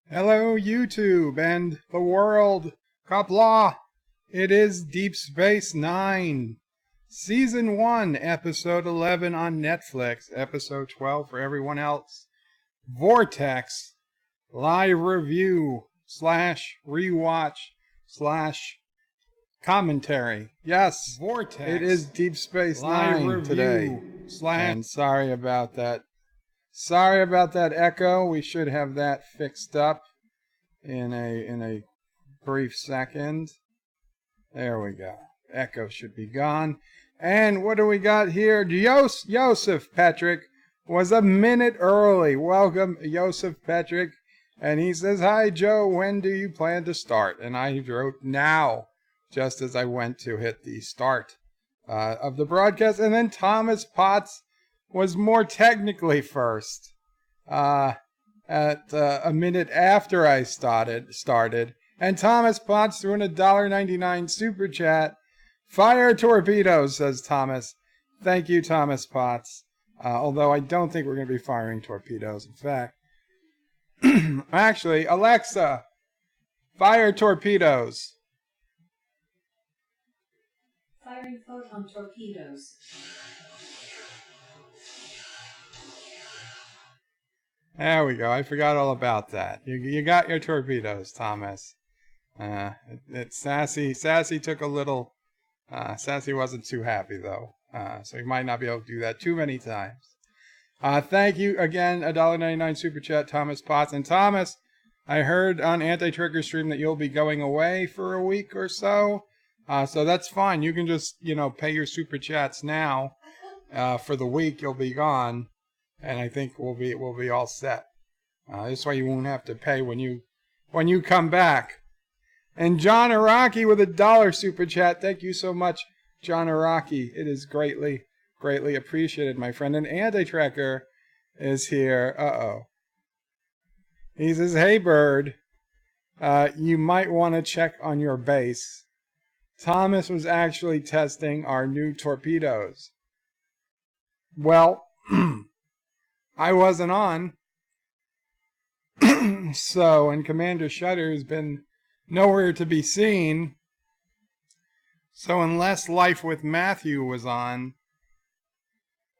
Hello, YouTube and the world. Qapla. It is Deep Space Nine, Season 1, Episode 11 on Netflix, Episode 12 for everyone else. Vortex, live review / rewatch / commentary. Yes, Vortex. It is Deep Space Nine today. And sorry about that. Sorry about that echo. We should have that fixed up in a brief second. There we go. Echo should be gone. And what do we got here? Joseph Patrick was a minute early. Welcome, Joseph Patrick. And he says, "Hi, Joe. When do you plan to start?" And I wrote now, just as I went to hit the start of the broadcast. And then Thomas Potts was more technically first at a minute after I started. And Thomas Potts threw in a $1.99 super chat. "Fire torpedoes," says Thomas. Thank you, Thomas Potts. Although I don't think we're going to be firing torpedoes. In fact, actually, Alexa, fire torpedoes. Firing photon torpedoes. There we go. I forgot all about that. You got your torpedoes, Thomas. Sassy took a little. Sassy wasn't too happy though, so he might not be able to do that too many times. Thank you again, $1.99 super chat, Thomas Potts. And Thomas, I heard on Anti-Trigger stream that you'll be going away for a week or so. So that's fine. You can just pay your super chats now. For the week you'll be gone. And I think we'll be all set. This way you won't have to pay when you come back. And John Araki with a $1 super chat. Thank you so much, John Araki. It is greatly appreciated, my friend. And Anti-Tracker is here. He says, "Hey, Bird, you might want to check on your base. Thomas was actually testing our new torpedoes." Well, I wasn't on. So, and Commander Shutter has been nowhere to be seen. So unless Life with Matthew was on,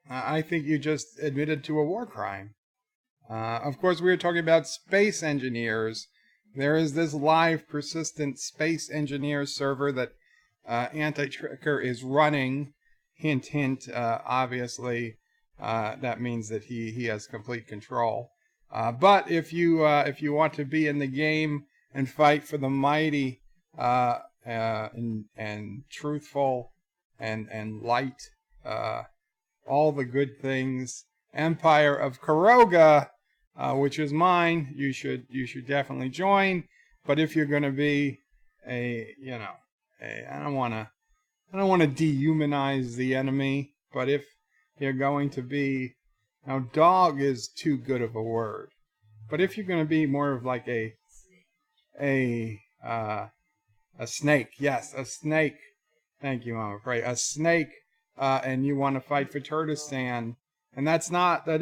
I think you just admitted to a war crime. Of course, we were talking about space engineers. There is this live persistent space engineers server that Anti-Tracker is running. Hint, hint, obviously. That means that he has complete control. But if you want to be in the game and fight for the mighty and truthful and light, all the good things, Empire of Karoga, which is mine, you should definitely join. But if you're going to be I don't want to dehumanize the enemy, but if you're going to be, now dog is too good of a word, but if you're going to be more of like a snake, yes, a snake. Thank you, Mama. Right, a snake, and you want to fight for Turkestan, and that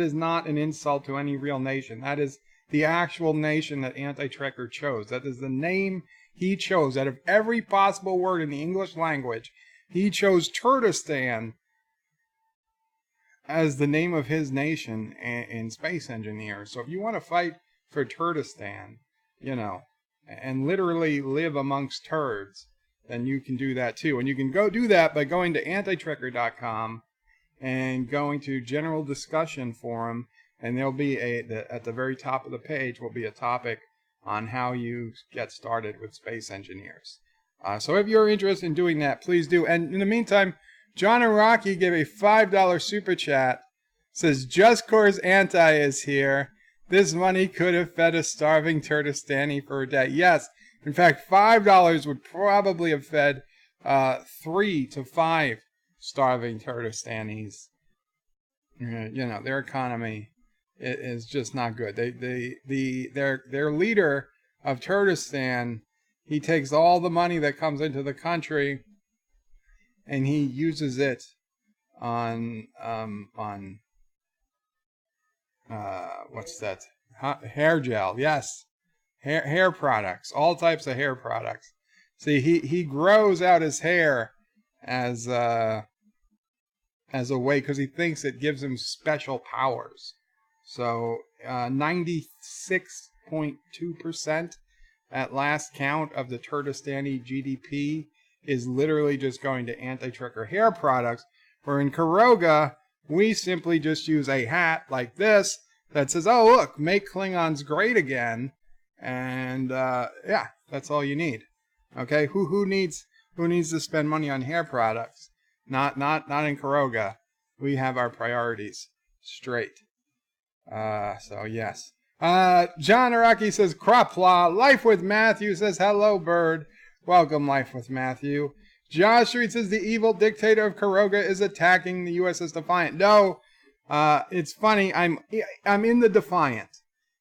is not an insult to any real nation. That is the actual nation that Anti-Tracker chose. That is the name he chose. Out of every possible word in the English language, he chose Turkestan as the name of his nation in Space Engineers. So if you want to fight for Turkestan, and literally live amongst turds, then you can do that too. And you can go do that by going to antitracker.com and going to General Discussion Forum, and there'll be at the very top of the page will be a topic on how you get started with Space Engineers. So if you're interested in doing that, please do. And in the meantime, John Araki gave a $5 super chat. Says, "Just Cause Anti is here. This money could have fed a starving Turkestani for a day." Yes, in fact, $5 would probably have fed 3 to 5 starving Turkestanis. Their economy is just not good. Their leader of Turkestan, he takes all the money that comes into the country and he uses it on what's that? Hair gel. Yes, Hair products, all types of hair products. See, he grows out his hair as a way, because he thinks it gives him special powers. So 96.2% at last count of the Kurdistani GDP is literally just going to anti-Trekker hair products, where in Karoga, we simply just use a hat like this that says, oh, look, make Klingons great again. And yeah, that's all you need. Okay, who needs to spend money on hair products? Not in Karoga. We have our priorities straight. So yes. John Araki says Qapla. Life with Matthew says hello, bird. Welcome, Life with Matthew. Josh Street says the evil dictator of Karoga is attacking the USS Defiant. No, it's funny. I'm in the Defiant.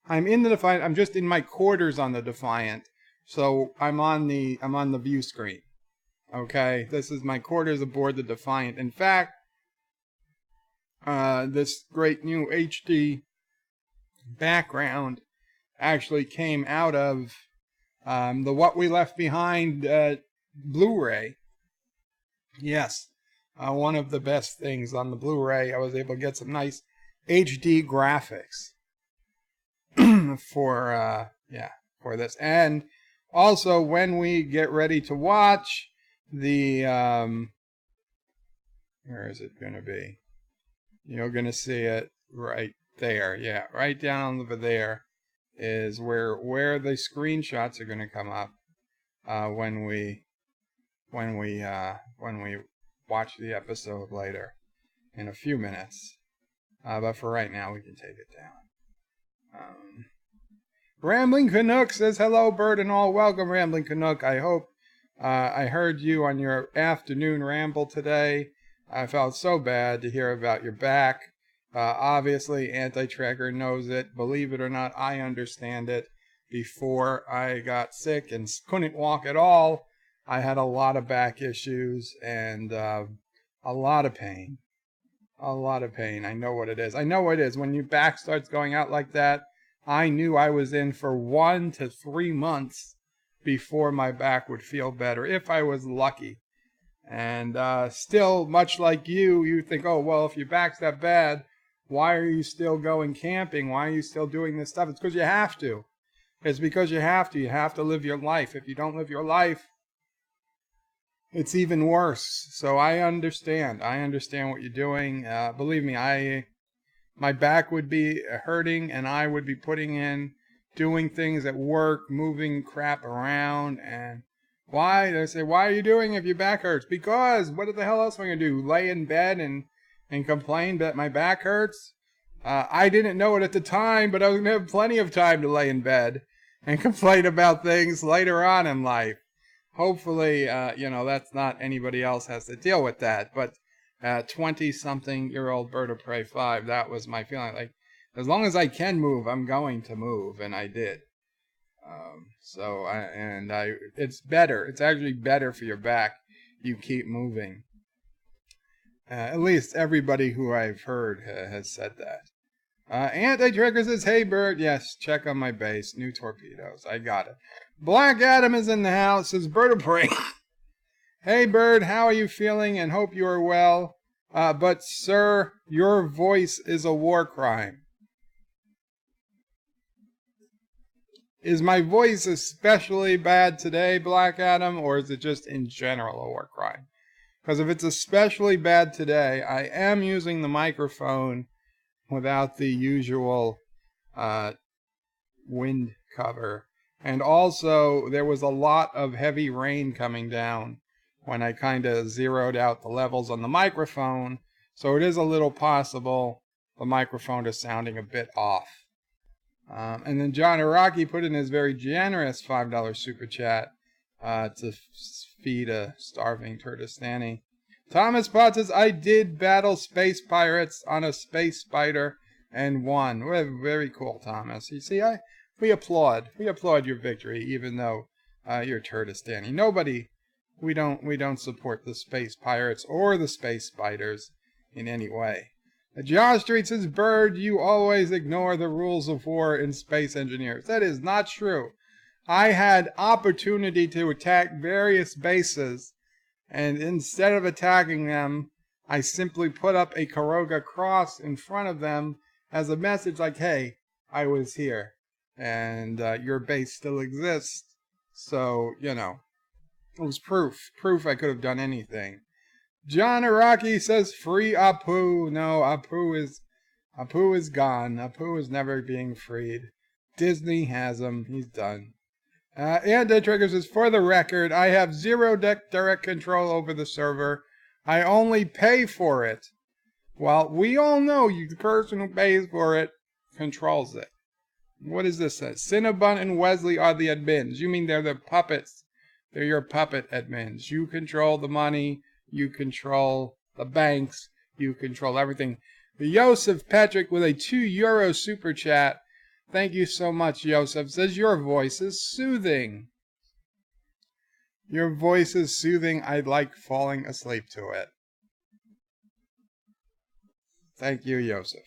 I'm just in my quarters on the Defiant. So I'm on the view screen. Okay, this is my quarters aboard the Defiant. In fact, this great new HD background actually came out of the What We Left Behind Blu-ray. Yes, one of the best things on the Blu-ray. I was able to get some nice HD graphics for this. And also, when we get ready to watch the where is it going to be? You're going to see it right there. Yeah, right down over there is where the screenshots are going to come up when we watch the episode later in a few minutes. But for right now, we can take it down. Rambling Canuck says, hello, bird and all. Welcome, Rambling Canuck. I hope I heard you on your afternoon ramble today. I felt so bad to hear about your back. Obviously, Anti-Trekker knows it. Believe it or not, I understand it. Before I got sick and couldn't walk at all, I had a lot of back issues and a lot of pain. A lot of pain. I know what it is. I know what it is. When your back starts going out like that, I knew I was in for 1 to 3 months before my back would feel better, if I was lucky. And still, much like you think, oh, well, if your back's that bad, why are you still going camping? Why are you still doing this stuff? It's because you have to. It's because you have to. You have to live your life. If you don't live your life, it's even worse. So I understand. I understand what you're doing. Believe me, my back would be hurting, and I would be putting in doing things at work, moving crap around. And why? They say, why are you doing it if your back hurts? Because what the hell else am I going to do? Lay in bed and complain that my back hurts? I didn't know it at the time, but I was going to have plenty of time to lay in bed and complain about things later on in life. Hopefully, that's not anybody else has to deal with that. But 20-something-year-old Bird of Prey 5, that was my feeling. Like, as long as I can move, I'm going to move, and I did. It's better. It's actually better for your back. You keep moving. At least everybody who I've heard has said that. Anti-Trekker says, hey, Bird. Yes, check on my base. New torpedoes. I got it. Black Adam is in the house. Says, Bird of Prey. Hey, Bird. How are you feeling? And hope you are well. But, sir, your voice is a war crime. Is my voice especially bad today, Black Adam, or is it just in general a war crime? Because if it's especially bad today, I am using the microphone without the usual wind cover. And also, there was a lot of heavy rain coming down when I kind of zeroed out the levels on the microphone. So it is a little possible the microphone is sounding a bit off. And then John Araki put in his very generous $5 super chat to feed a starving Kurdistani. Thomas Potts says, I did battle space pirates on a space spider and won. Very cool, Thomas. You see, we applaud your victory, even though you're Kurdistani. We don't support the space pirates or the space spiders in any way. Josh Street says, Bird, you always ignore the rules of war in Space Engineers. That is not true. I had opportunity to attack various bases, and instead of attacking them, I simply put up a Karoga cross in front of them as a message like, hey, I was here, and your base still exists. So, you know, it was proof I could have done anything. John Araki says free Apu. No, Apu is gone. Apu is never being freed. Disney has him. He's done. Anti-Trigger says, for the record, I have zero direct control over the server. I only pay for it. Well, we all know the person who pays for it controls it. What is this? Cinnabon and Wesley are the admins. You mean they're the puppets? They're your puppet admins. You control the money. You control the banks. You control everything. Joseph Patrick with a €2 super chat. Thank you so much, Joseph. Says your voice is soothing. Your voice is soothing. I'd like falling asleep to it. Thank you, Joseph.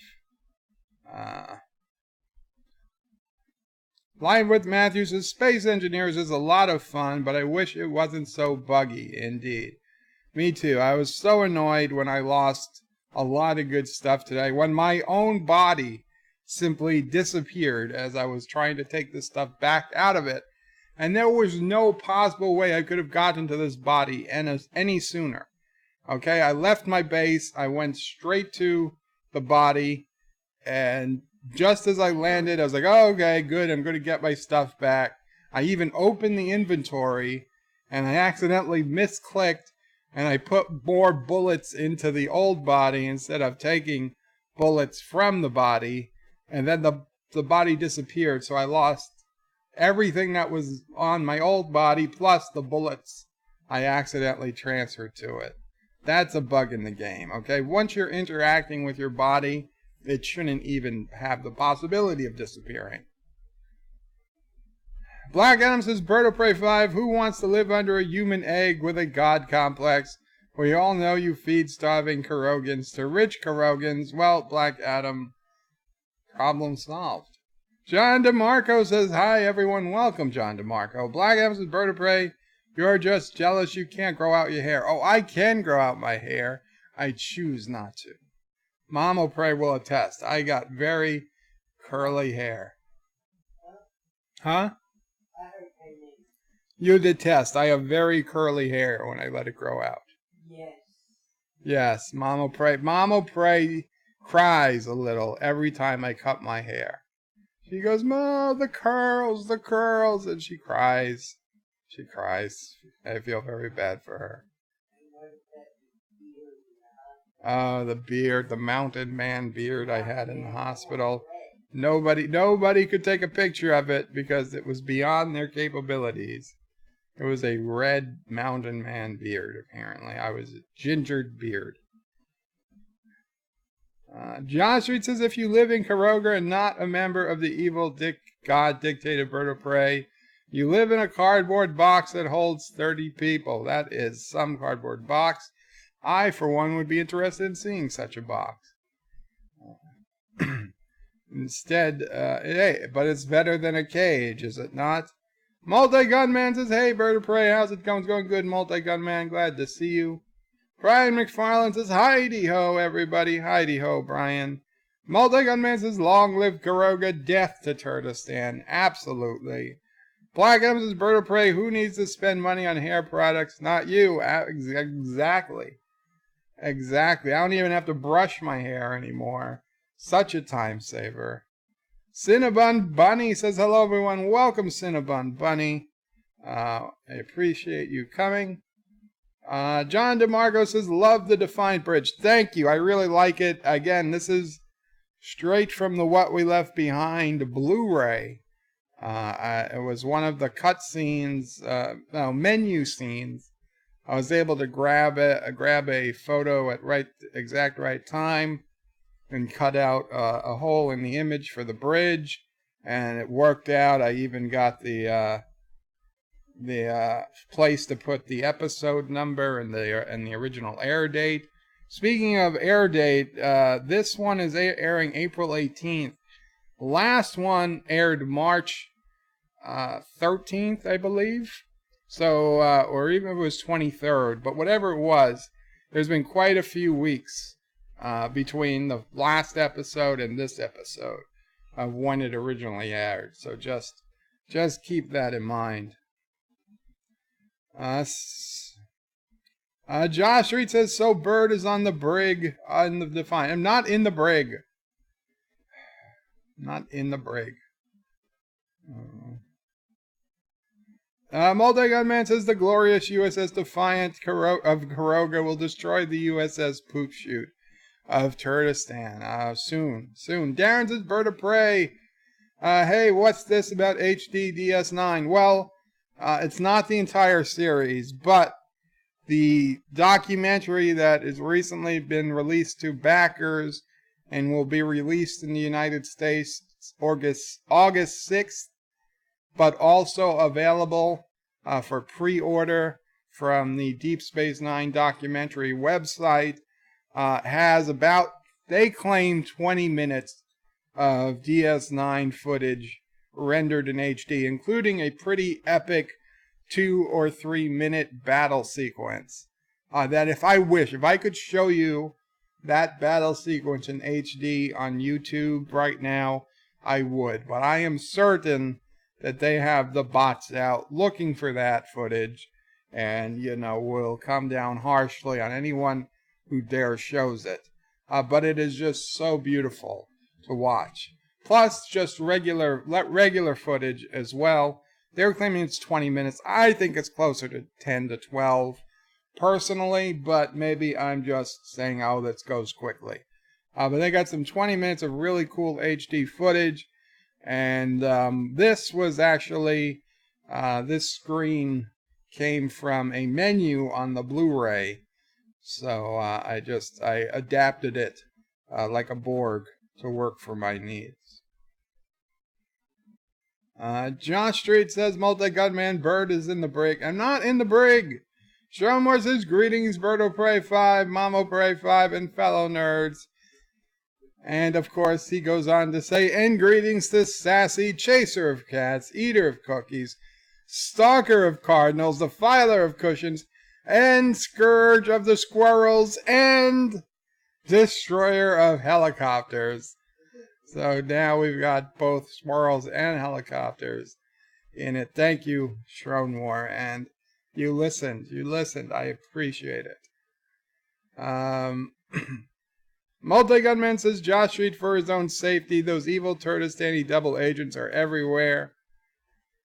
Live with Matthews says, Space Engineers is a lot of fun, but I wish it wasn't so buggy. Indeed. Me too. I was so annoyed when I lost a lot of good stuff today. When my own body simply disappeared as I was trying to take this stuff back out of it. And there was no possible way I could have gotten to this body any sooner. Okay, I left my base. I went straight to the body. And just as I landed, I was like, oh, okay, good. I'm going to get my stuff back. I even opened the inventory. And I accidentally misclicked. And I put more bullets into the old body instead of taking bullets from the body. And then the body disappeared, so I lost everything that was on my old body, plus the bullets I accidentally transferred to it. That's a bug in the game, okay? Once you're interacting with your body, it shouldn't even have the possibility of disappearing. Black Adam says, Bird of Prey 5, who wants to live under a human egg with a god complex? We all know you feed starving Kurogans to rich Kurogans. Well, Black Adam, problem solved. John DeMarco says, hi everyone, welcome John DeMarco. Black Adam says, Bird of Prey, you're just jealous you can't grow out your hair. Oh, I can grow out my hair. I choose not to. Mama Prey will attest. I got very curly hair. Huh? You detest. I have very curly hair when I let it grow out. Yes. Yes, Mama Prey cries a little every time I cut my hair. She goes, "Ma, the curls," and she cries. She cries. I feel very bad for her. Oh, the beard, the mountain man beard I had in the hospital. Nobody could take a picture of it because it was beyond their capabilities. It was a red mountain man beard, apparently. I was a gingered beard. John Street says, if you live in Karoga and not a member of the evil God-dictated Bird of Prey, you live in a cardboard box that holds 30 people. That is some cardboard box. I, for one, would be interested in seeing such a box. Instead, hey, but it's better than a cage, is it not? Multi-Gunman says, hey, Bird of Prey, how's it going? It's going good, Multi-Gunman. Glad to see you. Brian McFarlane says, hi-de-ho, everybody. Hi-de-ho, Brian. Multi-Gunman says, long live Karoga, death to Turtistan. Absolutely. Black Adam says, Bird of Prey, who needs to spend money on hair products? Not you. Exactly. Exactly. I don't even have to brush my hair anymore. Such a time saver. Cinnabon Bunny says, hello, everyone. Welcome, Cinnabon Bunny. I appreciate you coming. John DeMarco says, love the Defiant Bridge. Thank you. I really like it. Again, this is straight from the What We Left Behind Blu-ray. It was one of the cutscenes, menu scenes. I was able to grab a photo at exact right time and cut out a hole in the image for the bridge, and it worked out. I even got the place to put the episode number and the original air date. Speaking of air date, this one is airing April 18th. Last one aired March 13th, I believe. So, or even if it was 23rd, but whatever it was, there's been quite a few weeks between the last episode and this episode of when it originally aired. So just keep that in mind. Josh Reed says, so Bird is on the brig on the Defiant. I'm not in the brig. Not in the brig. Multi-Gun Man says the glorious USS Defiant of Karoga will destroy the USS Poop Chute of Turkestan. Soon. Darren says Bird of Prey. Hey, what's this about HD DS9? Well, it's not the entire series, but the documentary that has recently been released to backers and will be released in the United States August 6th, but also available for pre-order from the Deep Space Nine documentary website, has about, they claim, 20 minutes of DS9 footage rendered in HD, including a pretty epic 2 or 3 minute battle sequence. That if I could show you that battle sequence in HD on YouTube right now, I would. But I am certain that they have the bots out looking for that footage, and, will come down harshly on anyone who dare shows it. But it is just so beautiful to watch. Plus, just regular footage as well. They're claiming it's 20 minutes. I think it's closer to 10 to 12, personally, but maybe I'm just saying, oh, this goes quickly. But they got some 20 minutes of really cool HD footage, and this was actually, this screen came from a menu on the Blu-ray, so I adapted it like a Borg to work for my needs. Josh Street says, Multi-Gunman Bird is in the brig. I'm not in the brig. Stromore says, greetings, Birdo Prey 5, Mamo Prey 5, and fellow nerds. And, of course, he goes on to say, and greetings to Sassy, chaser of cats, eater of cookies, stalker of cardinals, defiler of cushions, and scourge of the squirrels, and destroyer of helicopters. So now we've got both squirrels and helicopters in it. Thank you, Shronwar, and you listened. I appreciate it. Multi-Gunman says, Josh Reed, for his own safety, those evil Turkestani double agents are everywhere.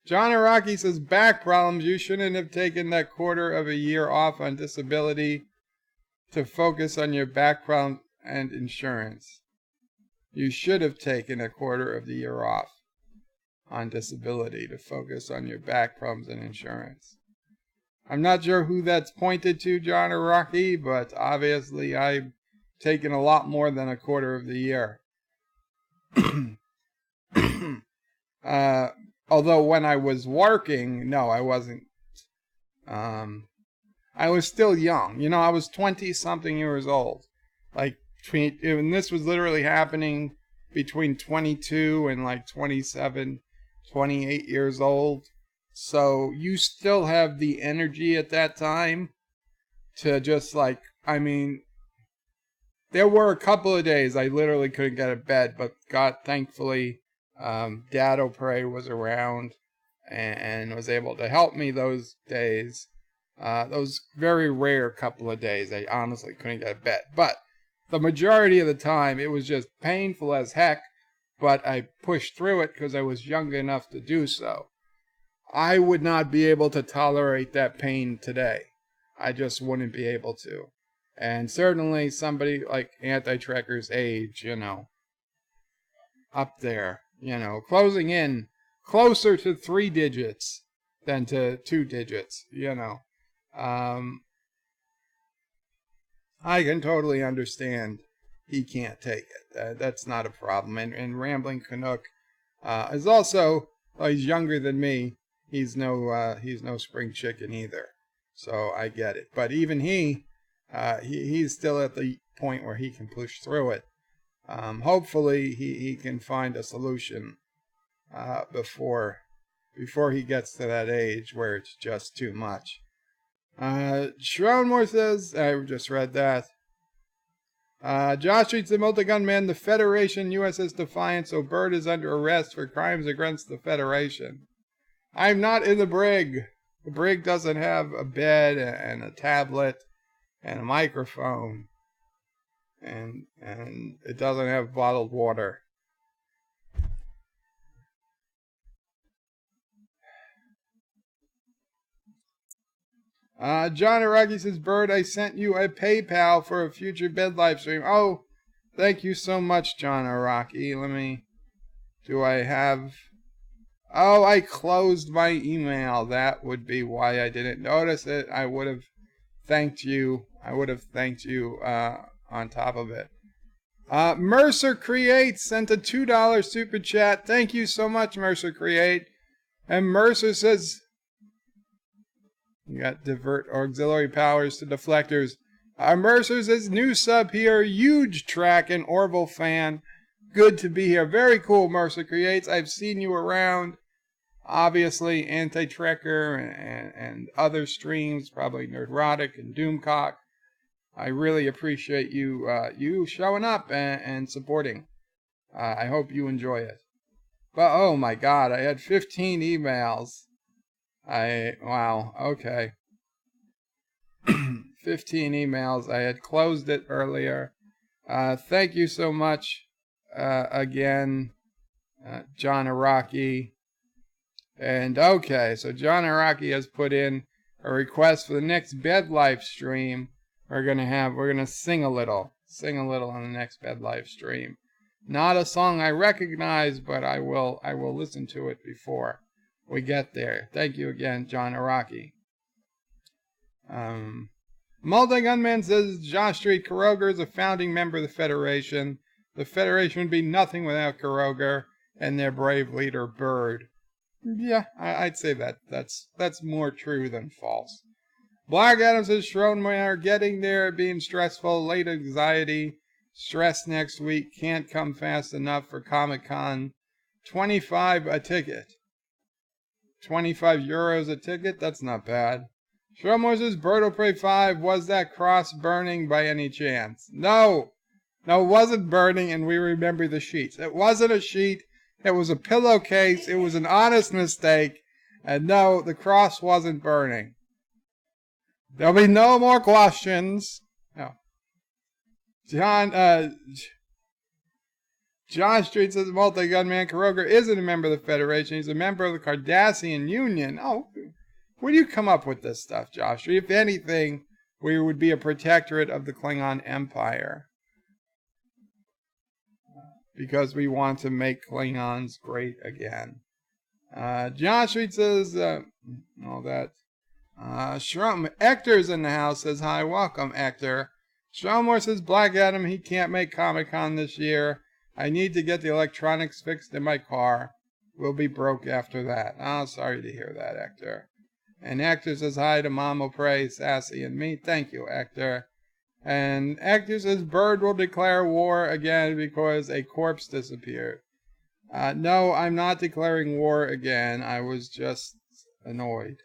John Araki says, back problems. You shouldn't have taken that quarter of a year off on disability to focus on your back problems and insurance. You should have taken a quarter of the year off on disability to focus on your back problems and insurance. I'm not sure who that's pointed to, John or Rocky, but obviously I've taken a lot more than a quarter of the year. Although when I was working, no, I wasn't. I was still young. I was 20-something years old. And this was literally happening between 22 and 27, 28 years old. So you still have the energy at that time to just there were a couple of days I literally couldn't get out of bed, but thankfully, Dad O'Prey was around and was able to help me those days. Those very rare couple of days I honestly couldn't get out of bed. But the majority of the time, it was just painful as heck, but I pushed through it because I was young enough to do so. I would not be able to tolerate that pain today. I just wouldn't be able to. And certainly somebody like Anti-Trekker's age, up there, closing in closer to 3 digits than to 2 digits, I can totally understand he can't take it. That's not a problem. And Rambling Canuck is also, he's younger than me. He's no spring chicken either. So I get it. But even he's still at the point where he can push through it. Hopefully he can find a solution before before he gets to that age where it's just too much. Shroudmore says, I just read that. Josh treats the multi-gunman, the Federation USS Defiance, so Bird is under arrest for crimes against the Federation. I'm not in the brig. The brig doesn't have a bed and a tablet and a microphone. And it doesn't have bottled water. John Araki says, Bird, I sent you a PayPal for a future bed live stream. Oh, thank you so much, John Araki. Do I have... Oh, I closed my email. That would be why I didn't notice it. I would have thanked you. On top of it. Mercer Create sent a $2 super chat. Thank you so much, Mercer Create. And Mercer says, you got divert auxiliary powers to deflectors. Mercer says, new sub here. Huge track and Orville fan. Good to be here. Very cool, Mercer Creates. I've seen you around. Obviously, Anti-Trekker and other streams, probably Nerdrotic and Doomcock. I really appreciate you showing up and supporting. I hope you enjoy it. But oh my God, I had 15 emails. Wow, okay. 15 emails. I had closed it earlier. Thank you so much again, John Araki. And okay, so John Araki has put in a request for the next bed live stream. We're gonna sing a little on the next bed live stream. Not a song I recognize, but I will listen to it before we get there. Thank you again, John Araki. Multi-Gunman says Josh Street Kuroger is a founding member of the Federation. The Federation would be nothing without Kuroger and their brave leader Bird. Yeah, I'd say that's more true than false. Black Adam says Schroenmeyer getting there, being stressful, late anxiety, stress next week, can't come fast enough for Comic-Con. 25 a ticket. 25 euros a ticket? That's not bad. Schroenmeyer says Bird of Prey 5, was that cross burning by any chance? No, it wasn't burning, and we remember the sheets. It wasn't a sheet. It was a pillowcase. It was an honest mistake. And no, the cross wasn't burning. There'll be no more questions. No. John Street says Multi-Gunman Kuroger isn't a member of the Federation. He's a member of the Cardassian Union. Oh, where do you come up with this stuff, Josh Street? If anything, we would be a protectorate of the Klingon Empire. Because we want to make Klingons great again. Josh Street says, all that. Hector's in the house, says hi. Welcome, Hector. Stromore says, Black Adam, he can't make Comic-Con this year. I need to get the electronics fixed in my car. We'll be broke after that. Oh, sorry to hear that, Hector. And Hector says hi to Mama Prey, Sassy, and me. Thank you, Hector. And Hector says Bird will declare war again because a corpse disappeared. No, I'm not declaring war again. I was just annoyed.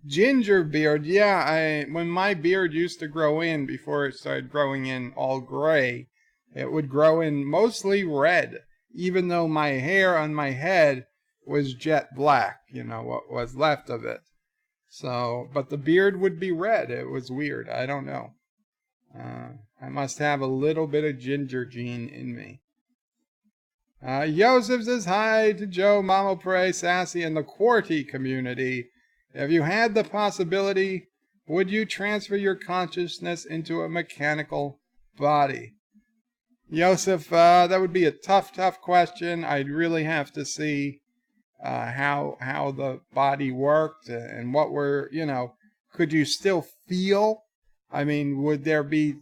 Ginger beard. Yeah, when my beard used to grow in before it started growing in all gray, it would grow in mostly red, even though my hair on my head was jet black, what was left of it. So, but the beard would be red. It was weird. I don't know. I must have a little bit of ginger gene in me. Yosef says hi to Joe, Mama Prey, Sassy, and the QWERTY community. If you had the possibility, would you transfer your consciousness into a mechanical body? Yosef, that would be a tough question. I'd really have to see how the body worked and what were, could you still feel? I mean, would there be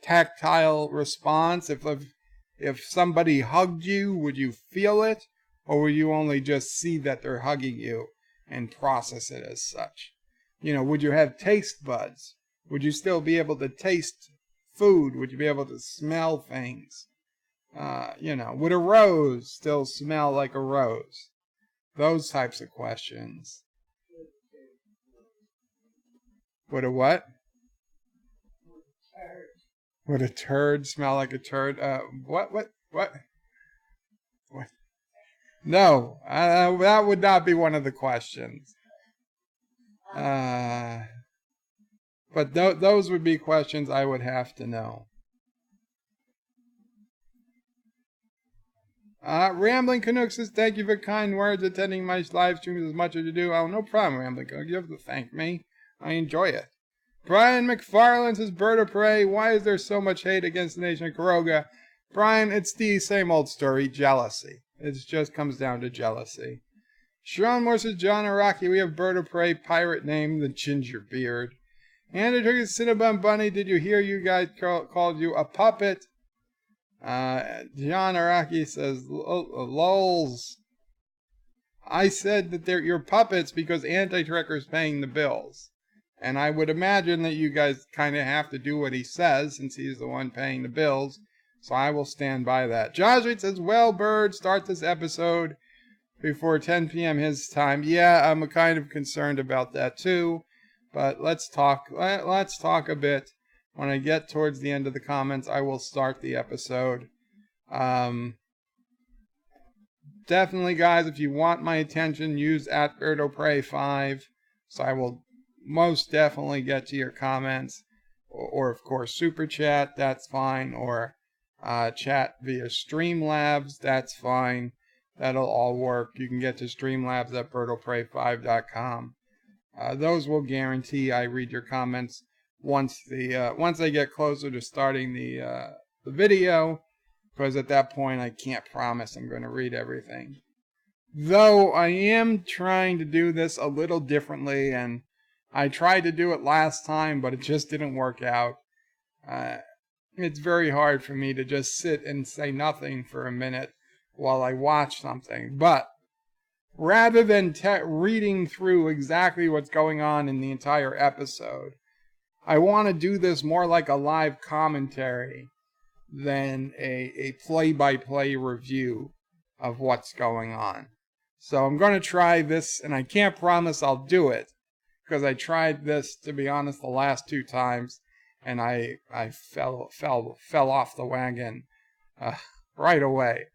tactile response? If somebody hugged you, would you feel it? Or would you only just see that they're hugging you and process it as such? Would you have taste buds? Would you still be able to taste food? Would you be able to smell things? You know, would a rose still smell like a rose? Those types of questions. Would a what? Would a turd smell like a turd? What? No, that would not be one of the questions. But those would be questions I would have to know. Rambling Canuck says, thank you for kind words, attending my live streams as much as you do. Oh, no problem, Rambling Canuck. You have to thank me. I enjoy it. Brian McFarland says, Bird of Prey, why is there so much hate against the nation of Karoga? Brian, it's the same old story, jealousy. It just comes down to jealousy. Sharon Moore says, John Araki, we have Bird of Prey, pirate named the Ginger Beard. Andrew Turkey, Cinnabon Bunny, did you hear you guys called you a puppet? John Araki says, lols. I said that they're your puppets because Anti-Trekker's paying the bills. And I would imagine that you guys kind of have to do what he says since he's the one paying the bills. So I will stand by that. Josh Reed says, well, Bird, start this episode before 10 p.m. his time. Yeah, I'm kind of concerned about that too. But let's talk a bit. When I get towards the end of the comments, I will start the episode. Definitely, guys, if you want my attention, use @BirdOPrey5. So I will most definitely get to your comments. Or of course, super chat, that's fine. Or chat via Streamlabs, that's fine. That'll all work. You can get to Streamlabs at birdofprey5.com. Those will guarantee I read your comments once I get closer to starting the video, because at that point I can't promise I'm going to read everything. Though I am trying to do this a little differently, and I tried to do it last time, but it just didn't work out. It's very hard for me to just sit and say nothing for a minute while I watch something. But rather than reading through exactly what's going on in the entire episode, I want to do this more like a live commentary than a play-by-play review of what's going on. So I'm going to try this, and I can't promise I'll do it, because I tried this, to be honest, the last 2 times, and I fell off the wagon right away.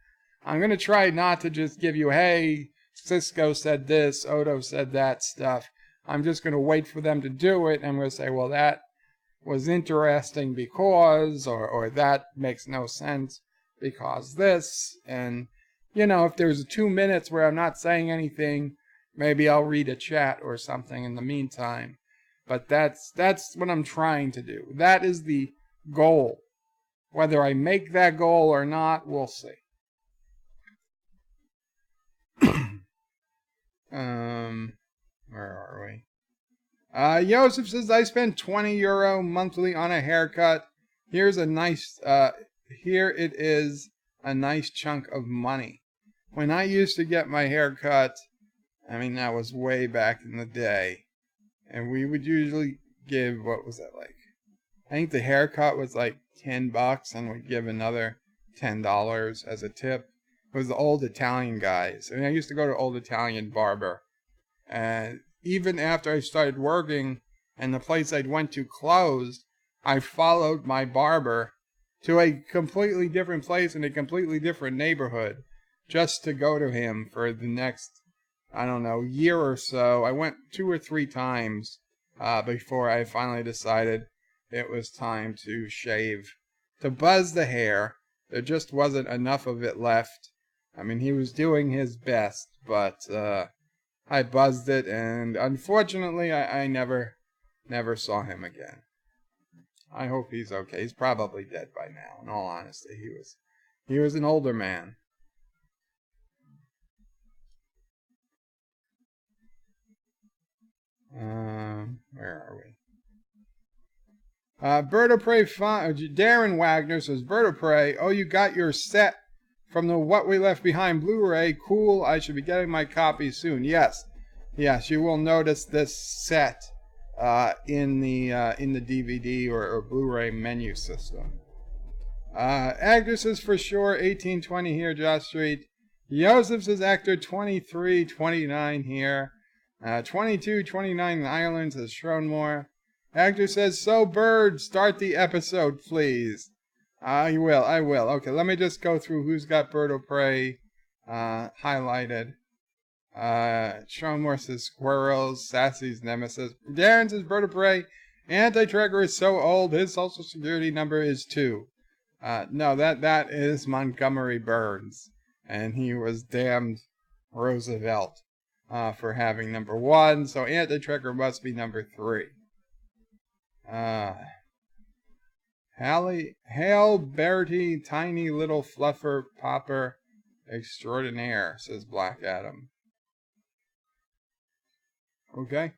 I'm going to try not to just give you, hey, Cisco said this, Odo said that stuff. I'm just going to wait for them to do it, and I'm going to say, well, that was interesting because, or that makes no sense because this. And, you know, if there's 2 minutes where I'm not saying anything, maybe I'll read a chat or something in the meantime. But that's what I'm trying to do. That is the goal. Whether I make that goal or not, we'll see. Where are we? Joseph says, I spend €20 monthly on a haircut. Here it is, a nice chunk of money. When I used to get my hair cut, I mean, that was way back in the day. And we would usually give, what was that like? I think the haircut was like $10, and we'd give another $10 as a tip. It was the old Italian guys. I mean, I used to go to old Italian barber. And even after I started working and the place I'd went to closed, I followed my barber to a completely different place in a completely different neighborhood just to go to him for the next, I don't know, year or so. I went 2 or 3 times before I finally decided it was time to shave. To buzz the hair, there just wasn't enough of it left. I mean, he was doing his best, but I buzzed it, and unfortunately, I never saw him again. I hope he's okay. He's probably dead by now, in all honesty. He was an older man. Where are we? Bird of Prey, Darren Wagner says, Bird of Prey, oh, you got your set from the What We Left Behind Blu-ray. Cool, I should be getting my copy soon. Yes, you will notice this set in the DVD or Blu-ray menu system. Actor says for sure 1820 here, Josh Street. Joseph says actor 2329 here. 2229 in Ireland says Schronmore. Actor says, so Bird, start the episode, please. I will. Okay, let me just go through who's got Bird of Prey highlighted. Schronmore says squirrels. Sassy's nemesis. Darren says Bird of Prey. Anti-tracker is so old, his social security number is 2. No, that is Montgomery Burns. And he was damned Roosevelt for having number 1. So anti-tracker must be number 3. Hail Bertie, tiny little fluffer popper extraordinaire, says Black Adam. Okay.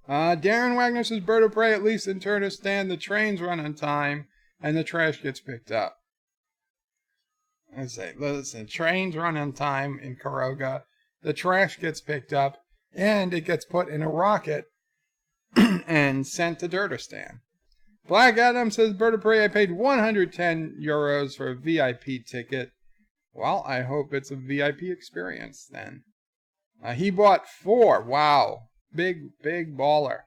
Darren Wagner says Bird of Prey, at least in Turnistan, the trains run on time and the trash gets picked up. Listen, trains run on time in Karoga, the trash gets picked up, and it gets put in a rocket and sent to Turnistan. Black Adam says Bird of Prey, I paid 110 euros for a VIP ticket. Well, I hope it's a VIP experience then. He bought 4. Wow. Big baller.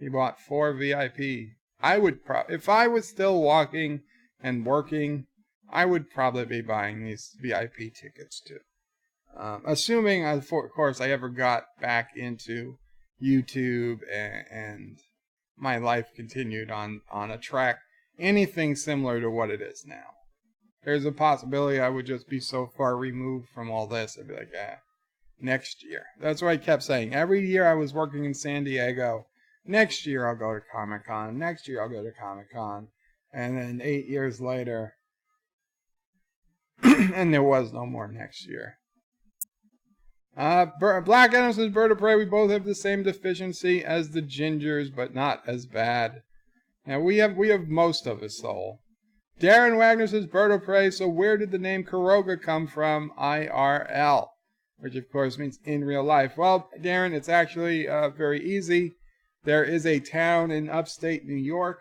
He bought 4 VIP. I would if I was still walking and working, I would probably be buying these VIP tickets too. Assuming, of course, I ever got back into YouTube and my life continued on a track, anything similar to what it is now. There's a possibility I would just be so far removed from all this, I'd be like, next year. That's what I kept saying. Every year I was working in San Diego. Next year I'll go to Comic-Con. Next year I'll go to Comic-Con. And then 8 years later, and there was no more next year. Black Adam says Bird of Prey, we both have the same deficiency as the Gingers, but not as bad. Now we have most of a soul. Darren Wagner says Bird of Prey, so where did the name Karoga come from? IRL. Which of course means in real life. Well, Darren, it's actually very easy. There is a town in upstate New York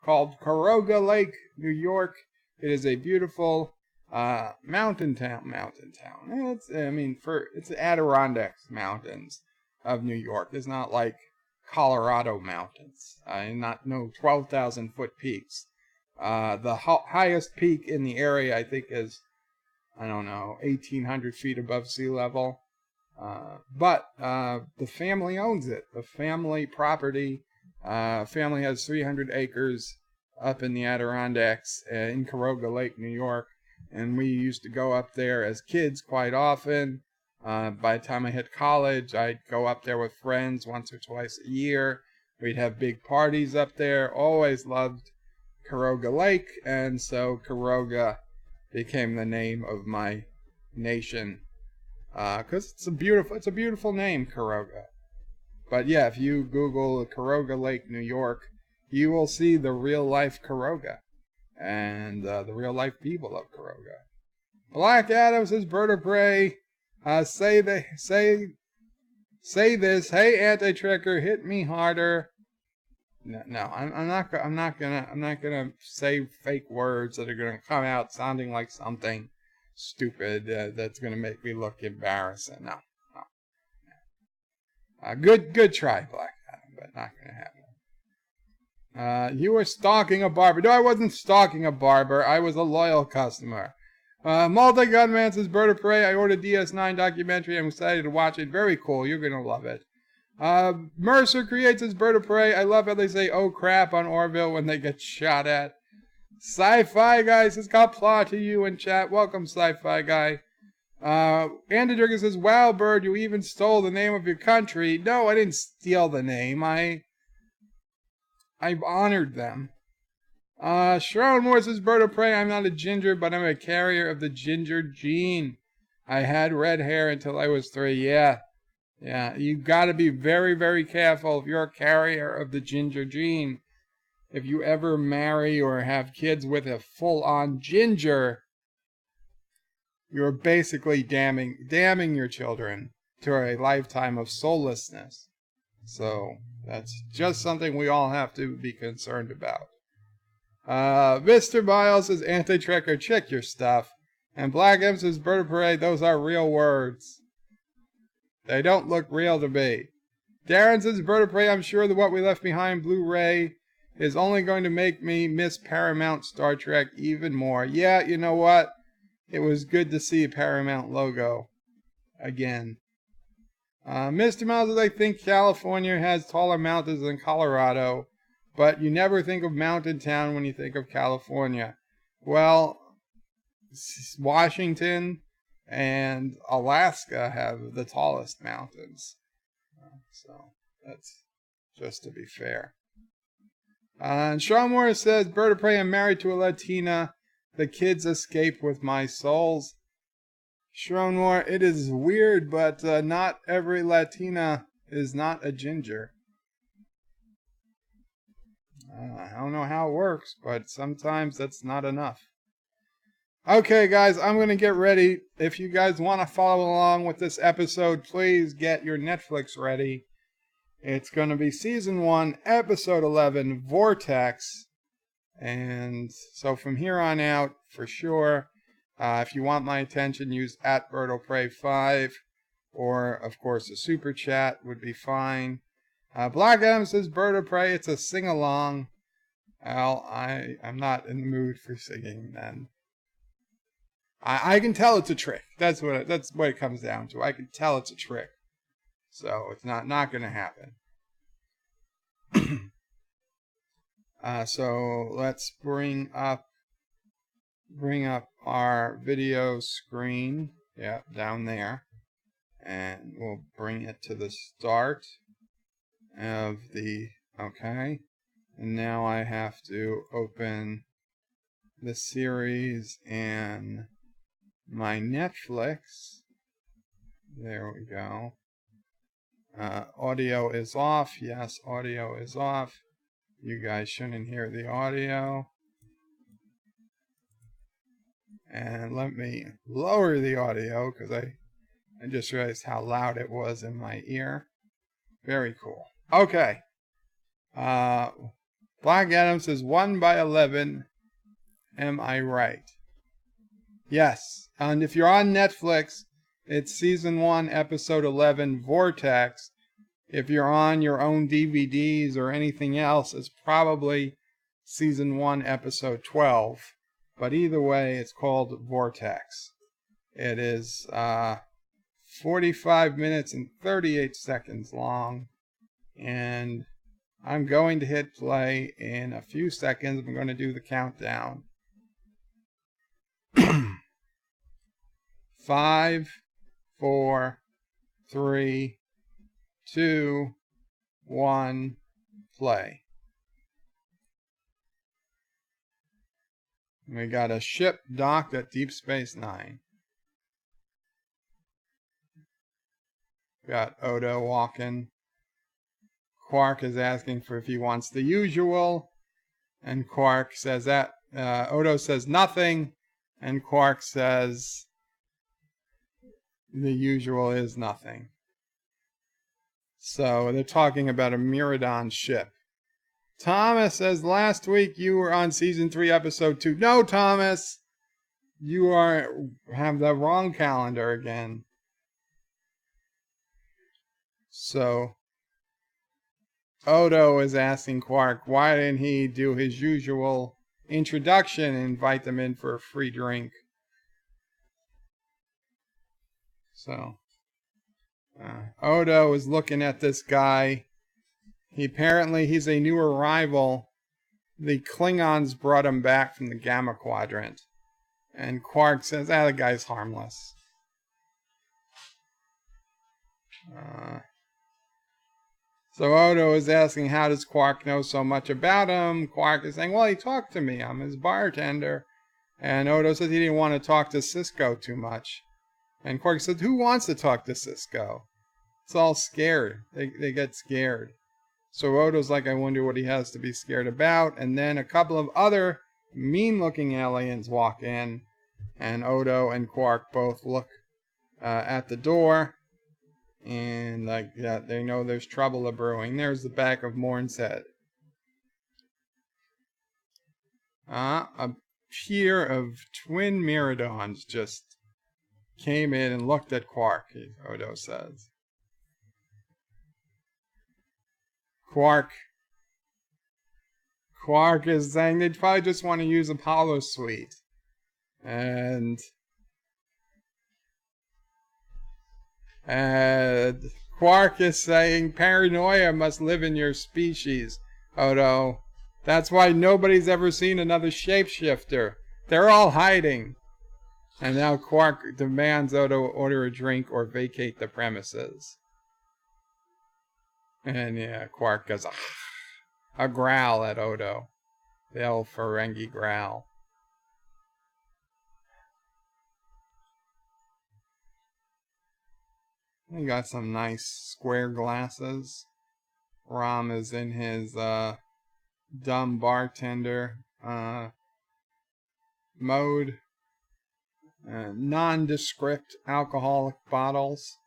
called Karoga Lake, New York. It is a beautiful mountain town. It's the Adirondacks Mountains of New York. It's not like Colorado mountains. No 12,000 foot peaks. The highest peak in the area, I think, is 1,800 feet above sea level. But the family owns it. The family property. Family has 300 acres up in the Adirondacks in Karoga Lake, New York. And we used to go up there as kids quite often. By the time I hit college, I'd go up there with friends once or twice a year. We'd have big parties up there. Always loved Karoga Lake. And so Karoga became the name of my nation. Because it's a beautiful name, Karoga. But yeah, if you Google Karoga Lake, New York, you will see the real life Karoga. And the real life people of Karoga. Black Adam says Bird of Prey. Say this. Hey, anti-tracker, hit me harder. No, I'm not gonna say fake words that are gonna come out sounding like something stupid that's gonna make me look embarrassing. No. Good try, Black Adam, but not gonna happen. You were stalking a barber. No, I wasn't stalking a barber. I was a loyal customer. Multi-Gunman says Bird of Prey. I ordered DS9 documentary. I'm excited to watch it. Very cool. You're going to love it. Mercer creates his Bird of Prey. I love how they say, oh crap, on Orville when they get shot at. Sci-Fi Guy says Qapla to you in chat. Welcome, Sci-Fi Guy. Andy Durgan says, wow, Bird, you even stole the name of your country. No, I didn't steal the name. I honored them. Sharon Moore says, Bird of Prey, I'm not a ginger, but I'm a carrier of the ginger gene. I had red hair until I was 3. Yeah, you gotta be very, very careful if you're a carrier of the ginger gene. If you ever marry or have kids with a full-on ginger, you're basically damning your children to a lifetime of soullessness. So that's just something we all have to be concerned about. Mr. Miles says anti-trick or check your stuff. And Black M says bird of prey, those are real words. They don't look real to me. Darren says bird of prey, I'm sure that What We Left Behind Blu-ray is only going to make me miss Paramount Star Trek even more. Yeah, you know what? It was good to see a Paramount logo again. Mr. Miles says, I think California has taller mountains than Colorado, but you never think of mountain town when you think of California. Well, Washington and Alaska have the tallest mountains. So that's just to be fair. And Sean Morris says, bird of prey, I'm married to a Latina. The kids escape with my souls. Sean Moore, it is weird, but not every Latina is not a ginger. I don't know how it works, but sometimes that's not enough. Okay, guys, I'm going to get ready. If you guys want to follow along with this episode, please get your Netflix ready. It's going to be Season 1, Episode 11, Vortex. And so from here on out, for sure, if you want my attention, use @BirdlePray5. Or, of course, a super chat would be fine. Black Adam says, bird of prey, it's a sing-along. Well, I'm not in the mood for singing then. I can tell it's a trick. That's what it comes down to. I can tell it's a trick. So it's not going to happen. So let's bring up our video screen. Yeah, down there. And we'll bring it to the start of the, okay. And now I have to open the series in my Netflix. There we go. Audio is off. Yes, audio is off. You guys shouldn't hear the audio. And let me lower the audio because I just realized how loud it was in my ear. Very cool. Okay. Black Adam says 1/11. Am I right? Yes. And if you're on Netflix, it's Season 1, Episode 11, Vortex. If you're on your own DVDs or anything else, it's probably Season 1, Episode 12. But either way, it's called Vortex. It is 45 minutes and 38 seconds long. And I'm going to hit play in a few seconds. I'm going to do the countdown. 5, 4, 3, 2, 1, play. We got a ship docked at Deep Space Nine. Got Odo walking. Quark is asking for if he wants the usual. And Quark says that. Odo says nothing. And Quark says the usual is nothing. So they're talking about a Miradon ship. Thomas says, last week you were on Season 3, Episode 2. No, Thomas! You have the wrong calendar again. So Odo is asking Quark, why didn't he do his usual introduction and invite them in for a free drink? So Odo is looking at this guy. He's a new arrival. The Klingons brought him back from the Gamma Quadrant. And Quark says, the guy's harmless. So Odo is asking, how does Quark know so much about him? Quark is saying, well, he talked to me. I'm his bartender. And Odo says he didn't want to talk to Cisco too much. And Quark said, who wants to talk to Cisco? It's all scared. They get scared. So Odo's like, I wonder what he has to be scared about. And then a couple of other mean-looking aliens walk in. And Odo and Quark both look at the door. And they know there's trouble brewing. There's the back of Morn's head. A pair of twin Myrmidons just came in and looked at Quark, Odo says. Quark is saying they'd probably just want to use Apollo Suite. And Quark is saying paranoia must live in your species, Odo. That's why nobody's ever seen another shapeshifter. They're all hiding. And now Quark demands Odo order a drink or vacate the premises. And yeah, Quark does a growl at Odo. The old Ferengi growl. He got some nice square glasses. Rom is in his dumb bartender mode. Nondescript alcoholic bottles.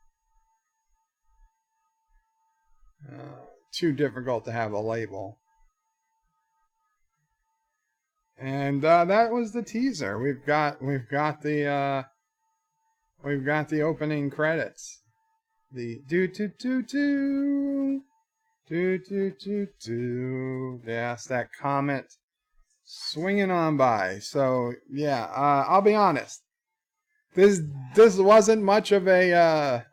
Too difficult to have a label. And that was the teaser. We've got the opening credits. The Yes, that comet swinging on by. So yeah, I'll be honest. This wasn't much of a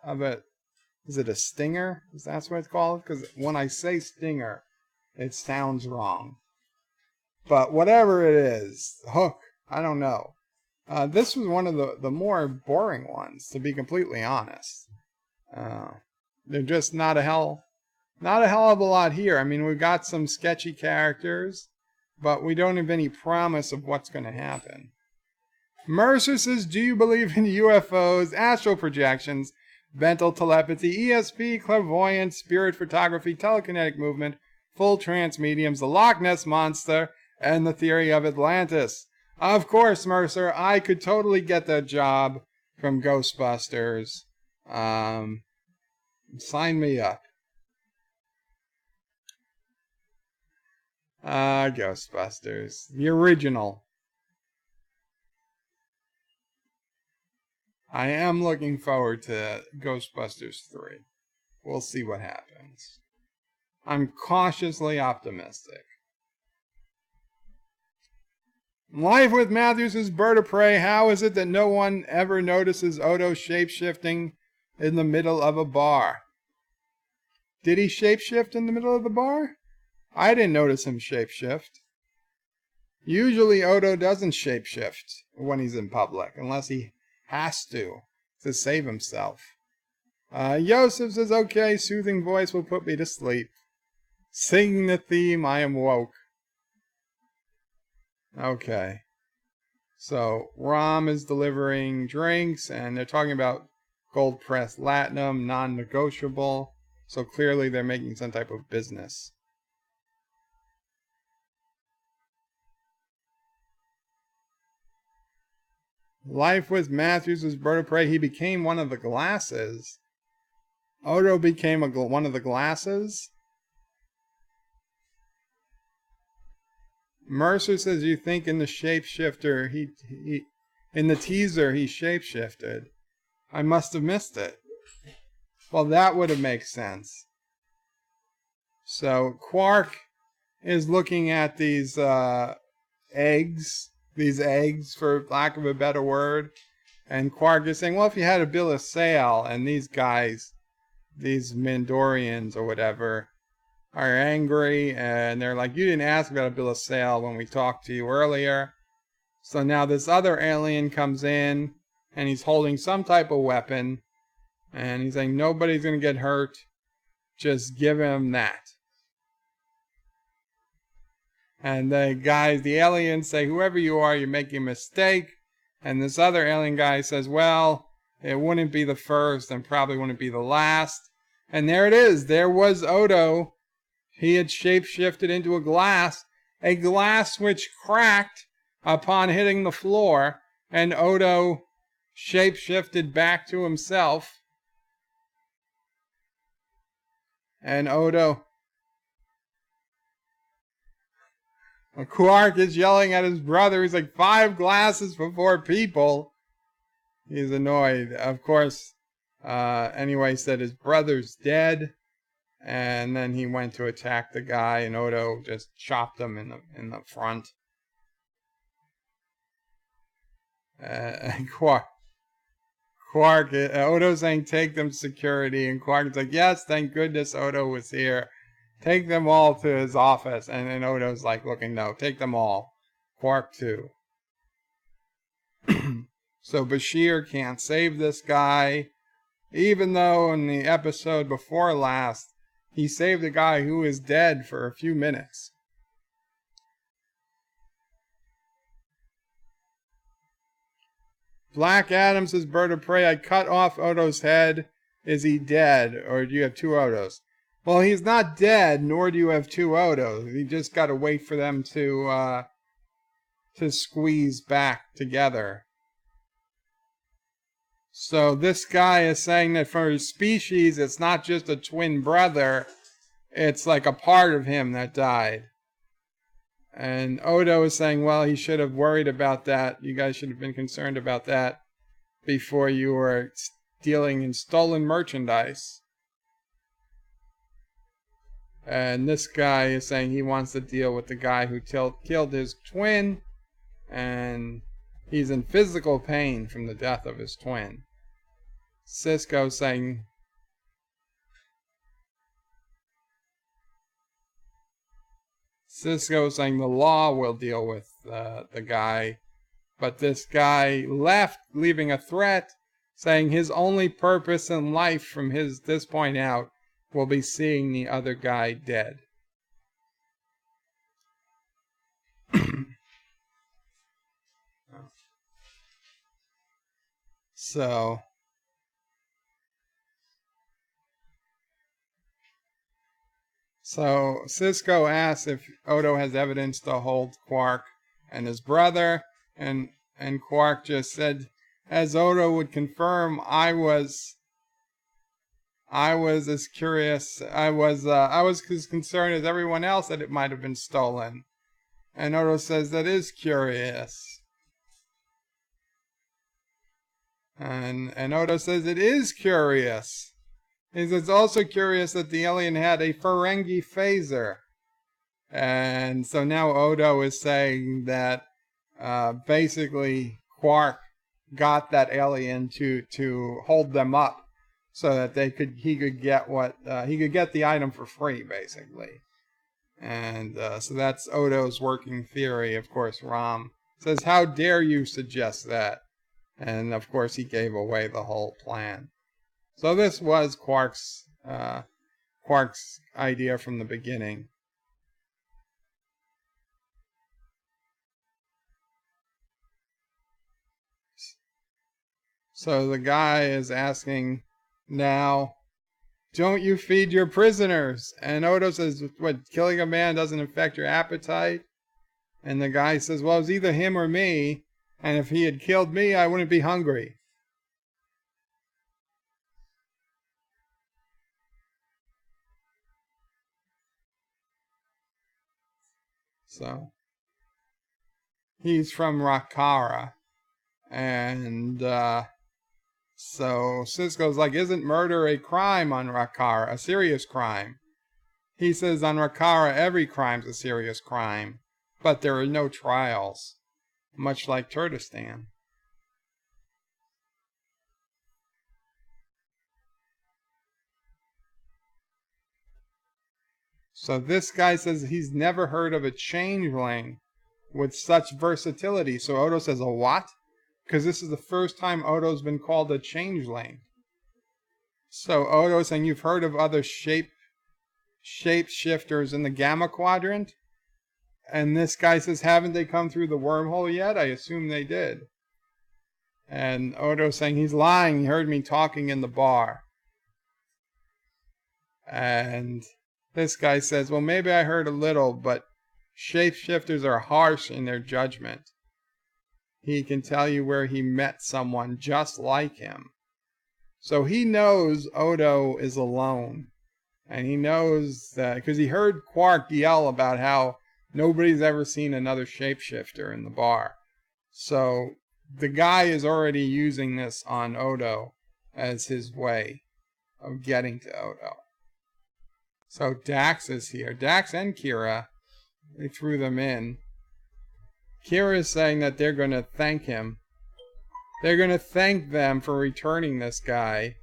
is it a stinger? Is that what it's called? Because when I say stinger, it sounds wrong. But whatever it is, hook. I don't know. This was one of the more boring ones, to be completely honest. They're just not a hell of a lot here. I mean, we've got some sketchy characters, but we don't have any promise of what's going to happen. Mercer says, do you believe in UFOs, astral projections, mental telepathy, ESP, clairvoyance, spirit photography, telekinetic movement, full trance mediums, the Loch Ness Monster, and the theory of Atlantis? Of course, Mercer, I could totally get that job from Ghostbusters. Sign me up. Ghostbusters. The original. I am looking forward to Ghostbusters 3. We'll see what happens. I'm cautiously optimistic. Life with Matthews is Bird of Prey. How is it that no one ever notices Odo shape-shifting in the middle of a bar? Did he shape-shift in the middle of the bar? I didn't notice him shape-shift. Usually Odo doesn't shape-shift when he's in public, unless he has to save himself. Yosef says, okay, soothing voice will put me to sleep. Sing the theme, I am woke. Okay. So, Rom is delivering drinks, and they're talking about gold-pressed latinum, non-negotiable. So clearly they're making some type of business. Life with Matthews is Bird of Prey. He became one of the glasses. Odo became one of the glasses. Mercer says, you think in the shapeshifter, he in the teaser, he shapeshifted. I must have missed it. Well, that would have made sense. So, Quark is looking at these eggs, for lack of a better word. And Quark is saying, well, if you had a bill of sale, and these guys, these Mandorians or whatever, are angry, and they're like, you didn't ask about a bill of sale when we talked to you earlier. So now this other alien comes in, and he's holding some type of weapon, and he's saying, nobody's going to get hurt, just give him that. And the aliens say, whoever you are, you're making a mistake. And this other alien guy says, well, it wouldn't be the first and probably wouldn't be the last. And there it is. There was Odo. He had shapeshifted into a glass which cracked upon hitting the floor, and Odo shapeshifted back to himself. And Odo Quark is yelling at his brother. He's like, 5 glasses for 4 people. He's annoyed. Of course, anyway, said his brother's dead. And then he went to attack the guy, and Odo just chopped him in the front. And Quark, Odo's saying, take them to security. And Quark's like, yes, thank goodness Odo was here. Take them all to his office. And then Odo's like, looking, no, take them all. Quark too. So Bashir can't save this guy. Even though in the episode before last, he saved a guy who is dead for a few minutes. Black Adam says, Bird of Prey, I cut off Odo's head. Is he dead? Or do you have 2 Odos? Well, he's not dead, nor do you have 2 Odos. You just got to wait for them to squeeze back together. So this guy is saying that for his species, it's not just a twin brother. It's like a part of him that died. And Odo is saying, well, he should have worried about that. You guys should have been concerned about that before you were dealing in stolen merchandise. And this guy is saying he wants to deal with the guy who killed his twin. And he's in physical pain from the death of his twin. Cisco saying, the law will deal with the guy. But this guy left, leaving a threat, saying his only purpose in life from this point out will be seeing the other guy dead. So Cisco asks if Odo has evidence to hold Quark and his brother, and Quark just said, as Odo would confirm, I was as curious, I was as concerned as everyone else that it might have been stolen. And Odo says, that is curious. And Odo says, it is curious. He says, it's also curious that the alien had a Ferengi phaser. And so now Odo is saying that basically Quark got that alien to hold them up so that he could get the item for free, basically. And so that's Odo's working theory. Of course, Rom says, how dare you suggest that? And of course he gave away the whole plan. So this was Quark's idea from the beginning. So the guy is asking now, don't you feed your prisoners? And Odo says, what, killing a man doesn't affect your appetite? And the guy says, well, it's either him or me. And if he had killed me, I wouldn't be hungry. So he's from Rakara. And so Cisco's like, isn't murder a crime on Rakara? A serious crime? He says on Rakara, every crime's a serious crime. But there are no trials. Much like Turkestan. So this guy says he's never heard of a changeling with such versatility. So Odo says, a what? Because this is the first time Odo's been called a changeling. So Odo's saying, you've heard of other shapeshifters in the Gamma Quadrant? And this guy says, haven't they come through the wormhole yet? I assume they did. And Odo's saying, he's lying. He heard me talking in the bar. And this guy says, well, maybe I heard a little, but shapeshifters are harsh in their judgment. He can tell you where he met someone just like him. So he knows Odo is alone. And he knows that, because he heard Quark yell about how nobody's ever seen another shapeshifter in the bar. So the guy is already using this on Odo as his way of getting to Odo. So Dax is here. Dax and Kira, they threw them in. Kira is saying that they're going to thank him. They're going to thank them for returning this guy,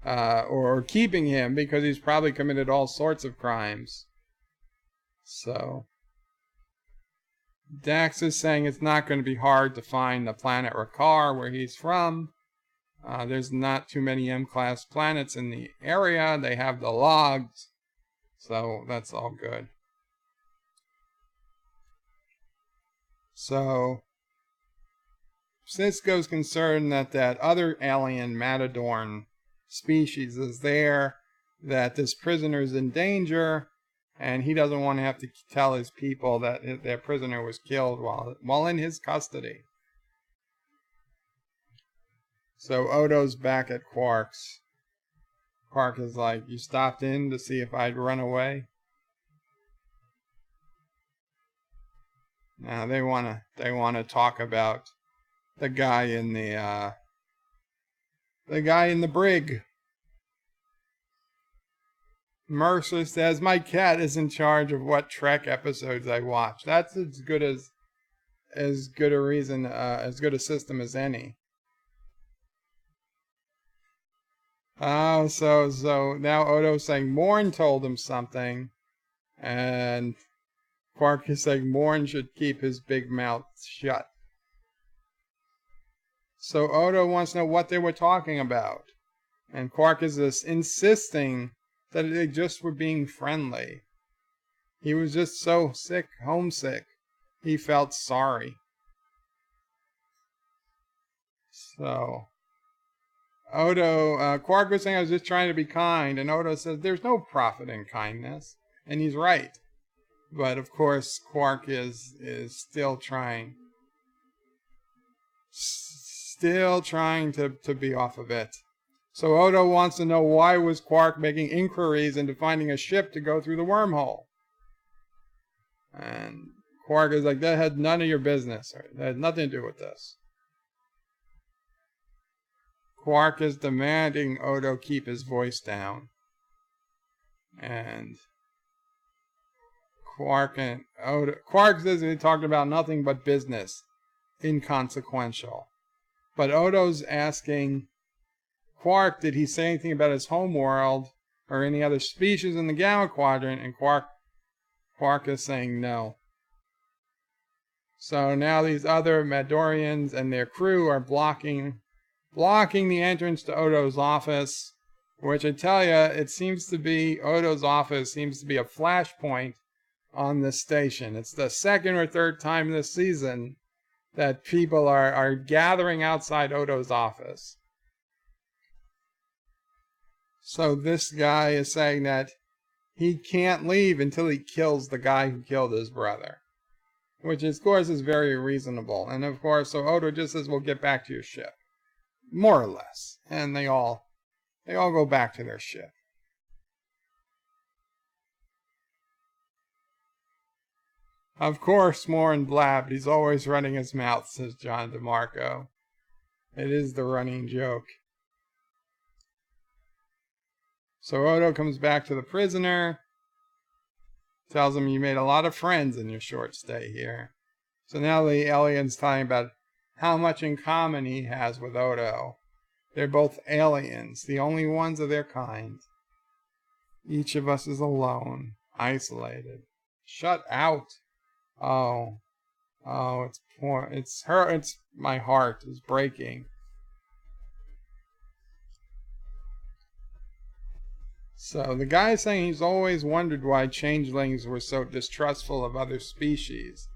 or keeping him, because he's probably committed all sorts of crimes. So Dax is saying it's not going to be hard to find the planet Rakar where he's from. There's not too many M-class planets in the area. They have the logs. So that's all good. So Sisko's concerned that that other alien Matadorn species is there, that this prisoner is in danger, and he doesn't want to have to tell his people that their prisoner was killed while in his custody. So Odo's back at Quark's. Quark is like, you stopped in to see if I'd run away? Now they wanna talk about the guy in the brig. Mercer says, my cat is in charge of what Trek episodes I watch. That's as good a reason, as good a system as any. So now Odo's saying Morn told him something, and Quark is saying Morn should keep his big mouth shut. So Odo wants to know what they were talking about, and Quark is insisting that they just were being friendly. He was just so homesick, he felt sorry. So Quark was saying, I was just trying to be kind, and Odo says, there's no profit in kindness, and he's right. But of course, Quark is still trying to be off of it. So Odo wants to know, why was Quark making inquiries into finding a ship to go through the wormhole? And Quark is like, that had none of your business. That had nothing to do with this. Quark is demanding Odo keep his voice down. And Quark says they talked about nothing but business. Inconsequential. But Odo's asking Quark, did he say anything about his home world or any other species in the Gamma Quadrant? And Quark is saying no. So now these other Madorians and their crew are blocking the entrance to Odo's office, which I tell you, Odo's office seems to be a flashpoint on this station. It's the second or third time this season that people are gathering outside Odo's office. So this guy is saying that he can't leave until he kills the guy who killed his brother, which of course is very reasonable. And of course, so Odo just says, we'll get back to your ship. More or less. And they all go back to their ship. Of course, Morn blabbed. He's always running his mouth, says John DeMarco. It is the running joke. So Odo comes back to the prisoner, tells him, you made a lot of friends in your short stay here. So now the alien's talking about how much in common he has with Odo. They're both aliens, the only ones of their kind. Each of us is alone, isolated. Shut out. Oh, it's my heart is breaking. So the guy is saying he's always wondered why changelings were so distrustful of other species.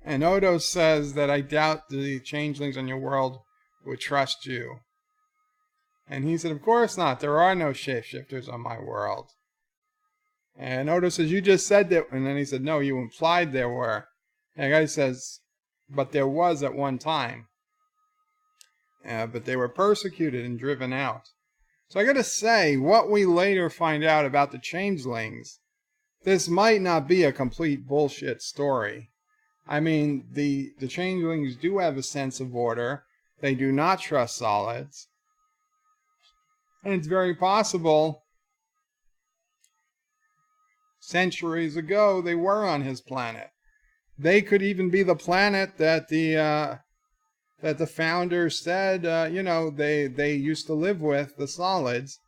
And Odo says that I doubt the changelings on your world would trust you. And he said, of course not. There are no shapeshifters on my world. And Odo says, you just said that. And then he said, no, you implied there were. And the guy says, but there was at one time. But they were persecuted and driven out. So I gotta say, what we later find out about the changelings, this might not be a complete bullshit story. I mean, the changelings do have a sense of order. They do not trust solids. And it's very possible centuries ago they were on his planet. They could even be the planet that the founder said, they used to live with, the solids,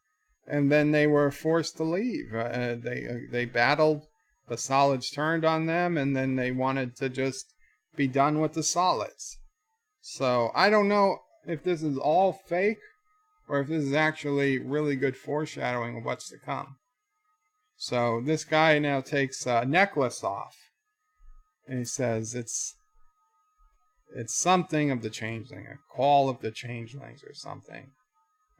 and then they were forced to leave. They battled, the solids turned on them, and then they wanted to just be done with the solids. So I don't know if this is all fake or if this is actually really good foreshadowing of what's to come. So this guy now takes a necklace off, and he says it's something of the changeling, a call of the changelings or something.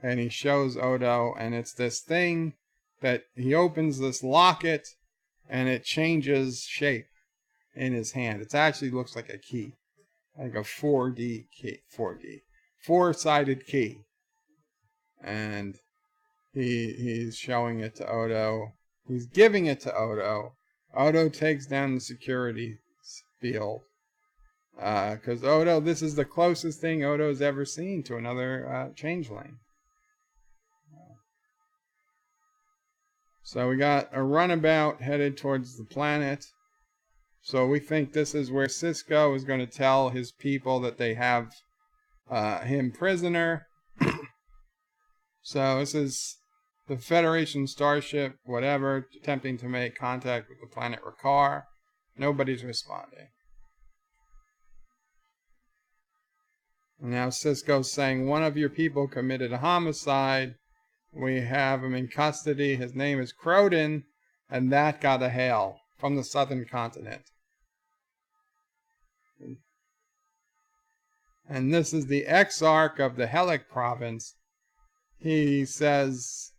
And he shows Odo, and it's this thing that he opens this locket, and it changes shape in his hand. It actually looks like a key, like a 4D key, 4-sided key. And he's showing it to Odo. He's giving it to Odo. Odo takes down the security field. Because Odo, this is the closest thing Odo's ever seen to another changeling. So we got a runabout headed towards the planet. So we think this is where Cisco is going to tell his people that they have him prisoner. So this is the Federation starship, whatever, attempting to make contact with the planet Rakar. Nobody's responding. Now Cisco's saying, one of your people committed a homicide. We have him in custody. His name is Croden, and that got a hail from the southern continent. And this is the Exarch of the Helic province. He says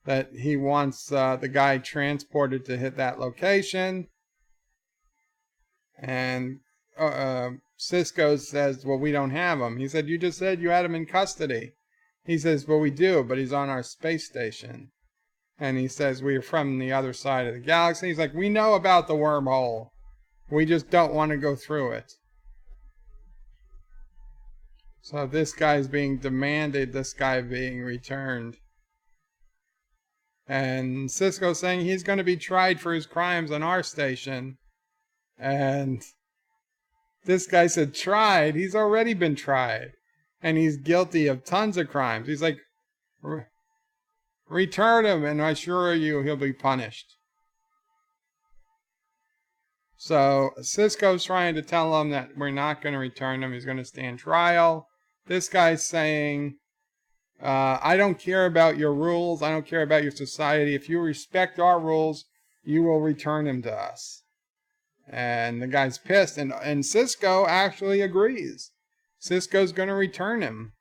that he wants the guy transported to hit that location. And Cisco says, well, we don't have him. He said, you just said you had him in custody. He says, well, we do, but he's on our space station. And he says, we're from the other side of the galaxy. He's like, we know about the wormhole. We just don't want to go through it. So this guy's being demanded, this guy being returned. And Cisco's saying he's going to be tried for his crimes on our station. And this guy said, tried? He's already been tried. And he's guilty of tons of crimes. He's like, return him, and I assure you he'll be punished. So Cisco's trying to tell him that we're not going to return him. He's going to stand trial. This guy's saying, I don't care about your rules. I don't care about your society. If you respect our rules, you will return him to us. And the guy's pissed. And Cisco actually agrees. Cisco's going to return him,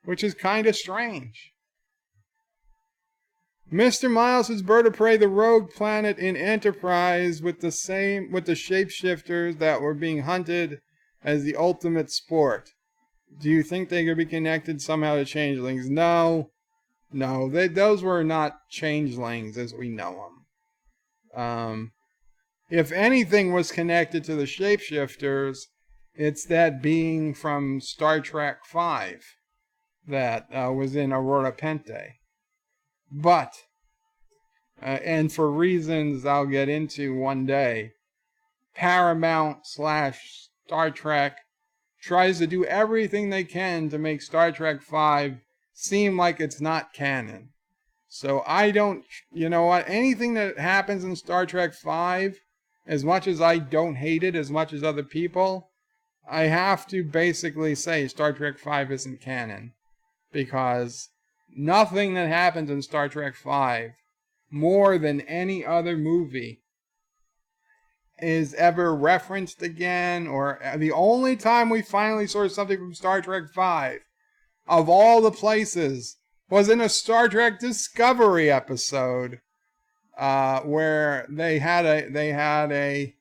which is kind of strange. Mr. Miles' Bird of Prey, the rogue planet in Enterprise with the shapeshifters that were being hunted as the ultimate sport. Do you think they could be connected somehow to changelings? No, those were not changelings as we know them. If anything was connected to the shapeshifters, it's that being from Star Trek V that was in Aurora Pente. But, and for reasons I'll get into one day, Paramount/Star Trek tries to do everything they can to make Star Trek V seem like it's not canon. So I don't, you know what, anything that happens in Star Trek V, as much as I don't hate it as much as other people, I have to basically say Star Trek V isn't canon. Because nothing that happens in Star Trek V, more than any other movie, is ever referenced again, or the only time we finally saw something from Star Trek V, of all the places, was in a Star Trek Discovery episode, where they had a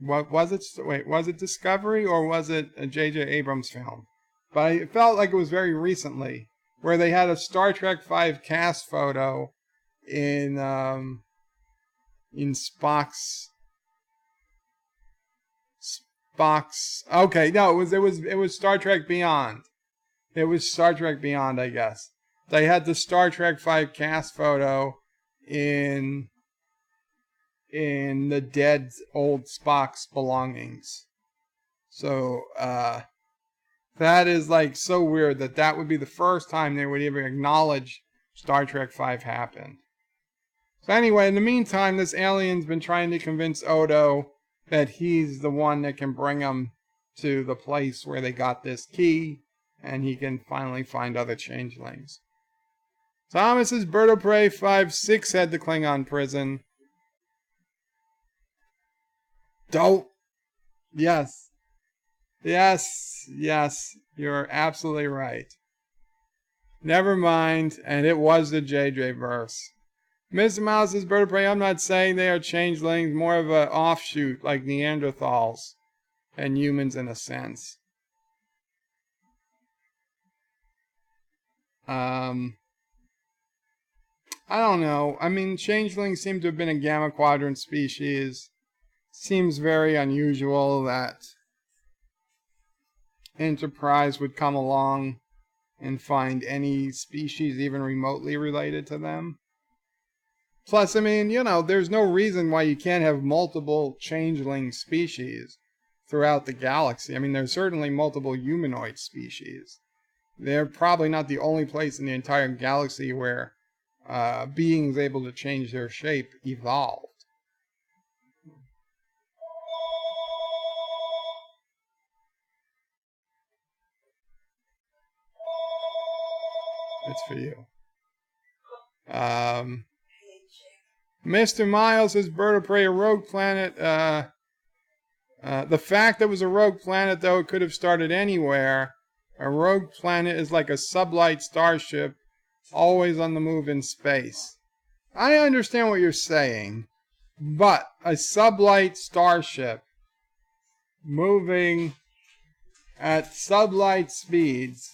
What was it? Wait, was it Discovery or was it a J.J. Abrams film? But it felt like it was very recently, where they had a Star Trek V cast photo in Spock's. Okay, no, it was Star Trek Beyond. It was Star Trek Beyond, I guess. They had the Star Trek V cast photo in the dead old Spock's belongings. So that is like so weird that would be the first time they would even acknowledge Star Trek V happened. So anyway, in the meantime, this alien's been trying to convince Odo that he's the one that can bring them to the place where they got this key, and he can finally find other changelings. Thomas's Bird of Prey 5-6 head to Klingon prison. Don't. Yes. Yes. You're absolutely right. Never mind, and it was the JJ verse. Mr. Mouse's Bird of Prey, I'm not saying they are changelings, more of an offshoot like Neanderthals and humans in a sense. I don't know. I mean, changelings seem to have been a Gamma Quadrant species. Seems very unusual that Enterprise would come along and find any species even remotely related to them. Plus, I mean, there's no reason why you can't have multiple changeling species throughout the galaxy. I mean, there's certainly multiple humanoid species. They're probably not the only place in the entire galaxy where beings able to change their shape evolved. It's for you. Mr. Miles is Bird of Prey, a rogue planet. The fact that it was a rogue planet, though, it could have started anywhere. A rogue planet is like a sublight starship, always on the move in space. I understand what you're saying, but a sublight starship moving at sublight speeds,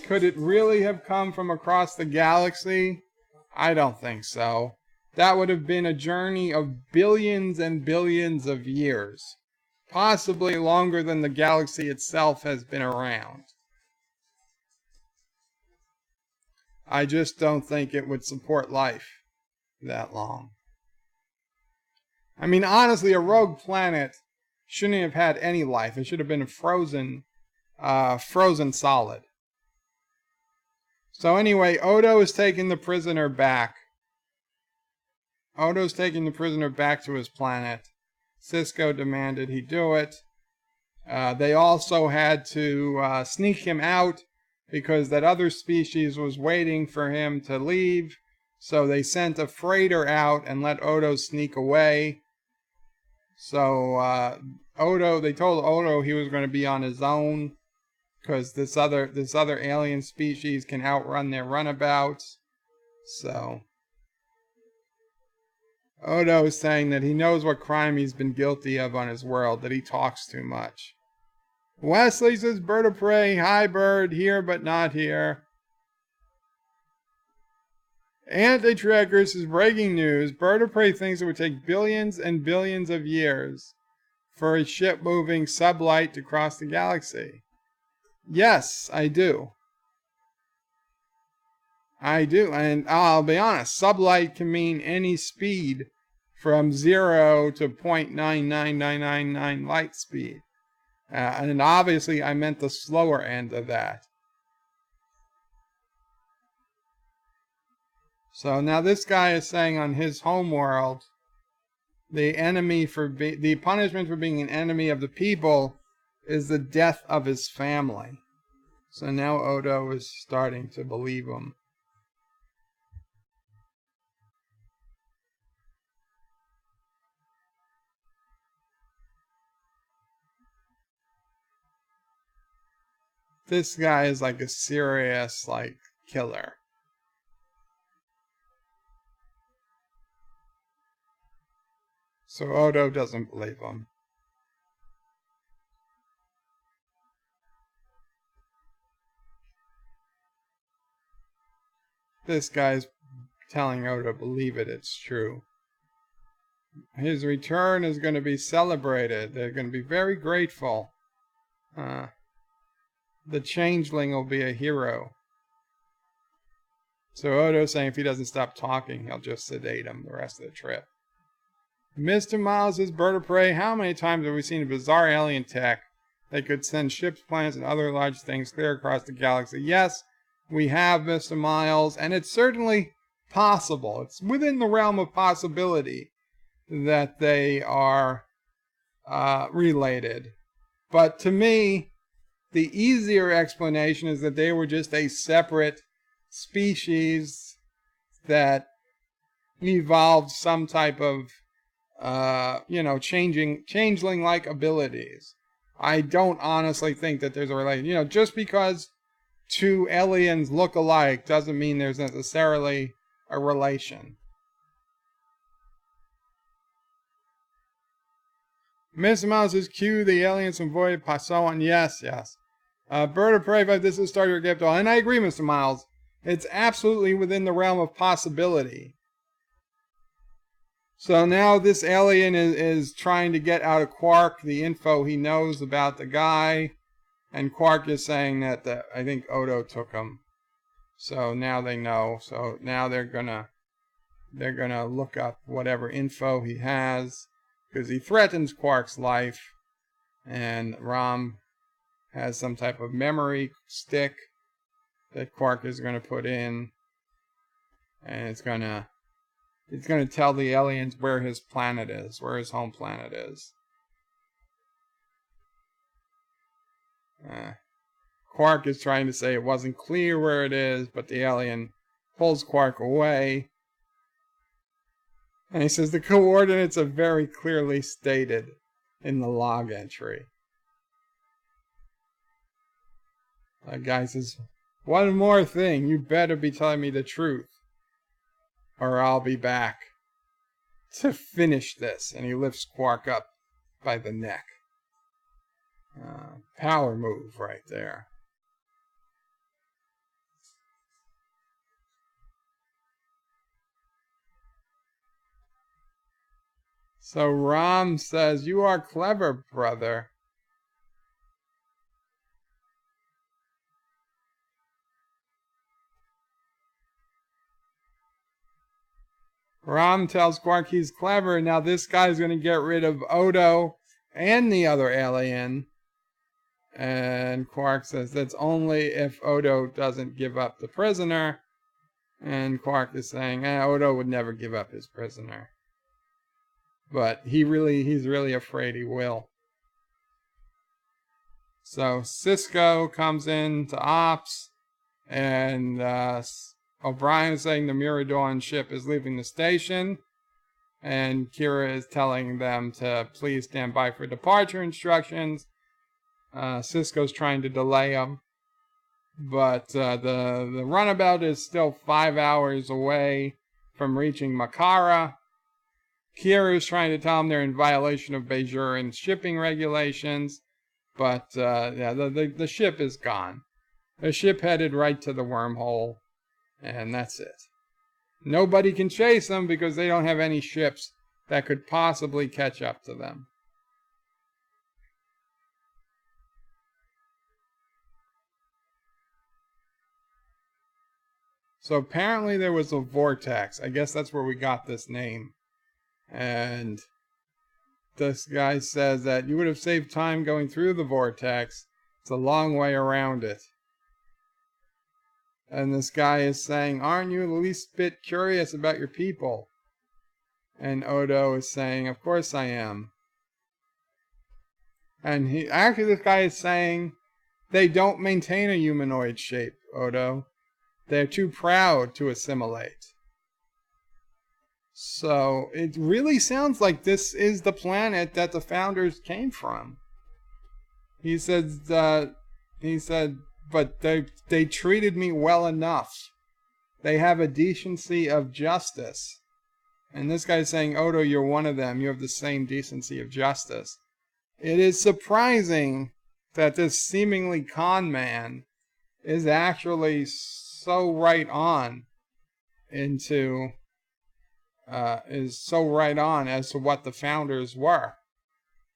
could it really have come from across the galaxy? I don't think so. That would have been a journey of billions and billions of years. Possibly longer than the galaxy itself has been around. I just don't think it would support life that long. I mean, honestly, a rogue planet shouldn't have had any life. It should have been frozen solid. So anyway, Odo is taking the prisoner back. Odo's taking the prisoner back to his planet. Sisko demanded he do it. They also had to sneak him out because that other species was waiting for him to leave. So they sent a freighter out and let Odo sneak away. So they told Odo he was going to be on his own because this other alien species can outrun their runabouts. So Odo is saying that he knows what crime he's been guilty of on his world, that he talks too much. Wesley says, Bird of Prey, hi Bird, here but not here. Anti-Trekkers is breaking news. Bird of Prey thinks it would take billions and billions of years for a ship moving sublight to cross the galaxy. Yes, I do. And I'll be honest, sublight can mean any speed from 0 to 0.99999 light speed. And obviously I meant the slower end of that. So now this guy is saying on his homeworld, the punishment for being an enemy of the people is the death of his family. So now Odo is starting to believe him. This guy is like a serious, killer. So Odo doesn't believe him. This guy's telling Odo to believe it. It's true. His return is going to be celebrated. They're going to be very grateful. The changeling will be a hero. So Odo's saying if he doesn't stop talking, he'll just sedate him the rest of the trip. Mr. Miles says, Bird of Prey, how many times have we seen a bizarre alien tech that could send ships, planets, and other large things clear across the galaxy? Yes, we have, Mr. Miles, and it's certainly possible. It's within the realm of possibility that they are related. But to me, the easier explanation is that they were just a separate species that evolved some type of, changeling-like abilities. I don't honestly think that there's a relation. Just because two aliens look alike doesn't mean there's necessarily a relation. Mr. Mouse is Q, the aliens from Void Passon. Yes. Bird of Prey, but this is Star Trek Capital. And I agree, Mr. Miles. It's absolutely within the realm of possibility. So now this alien is trying to get out of Quark the info he knows about the guy. And Quark is saying that I think Odo took him. So now they know. So now they're gonna look up whatever info he has. Because he threatens Quark's life, and Rom has some type of memory stick that Quark is going to put in, and it's going to tell the aliens where his planet is, where his home planet is. Quark is trying to say it wasn't clear where it is, but the alien pulls Quark away. And he says the coordinates are very clearly stated in the log entry. That guy says, one more thing, you better be telling me the truth, or I'll be back to finish this. And he lifts Quark up by the neck. Power move right there. So Rom says, you are clever, brother. Rom tells Quark he's clever. Now this guy's going to get rid of Odo and the other alien. And Quark says that's only if Odo doesn't give up the prisoner. And Quark is saying, Odo would never give up his prisoner. But he's really afraid he will. So Cisco comes in to Ops, and O'Brien is saying the Mirador ship is leaving the station, and Kira is telling them to please stand by for departure instructions. Cisco's trying to delay them, but the runabout is still 5 hours away from reaching Makara. Kira is trying to tell them they're in violation of Bajoran shipping regulations, but the ship is gone. The ship headed right to the wormhole, and that's it. Nobody can chase them because they don't have any ships that could possibly catch up to them. So apparently there was a vortex. I guess that's where we got this name. And this guy says that you would have saved time going through the vortex. It's a long way around it. And this guy is saying, aren't you the least bit curious about your people? And Odo is saying, of course I am. And this guy is saying, they don't maintain a humanoid shape, Odo. They're too proud to assimilate. So it really sounds like this is the planet that the founders came from. He said, but they treated me well enough. They have a decency of justice. And this guy's saying, Odo, you're one of them. You have the same decency of justice. It is surprising that this seemingly con man is actually so right on into is so right on as to what the founders were.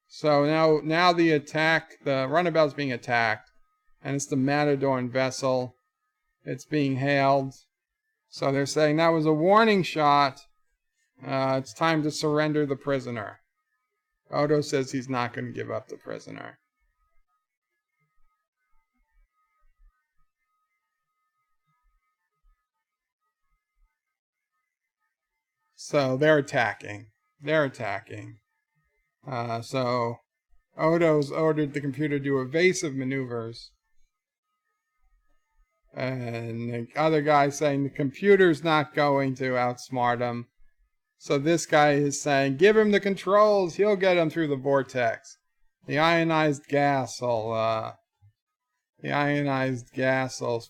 So now the runabout's being attacked, and it's the Matadorn vessel. It's being hailed. So they're saying that was a warning shot. It's time to surrender the prisoner. Odo says he's not going to give up the prisoner. So they're attacking. So Odo's ordered the computer to do evasive maneuvers. And the other guy's saying the computer's not going to outsmart him. So this guy is saying, give him the controls. He'll get him through the vortex. The ionized gas will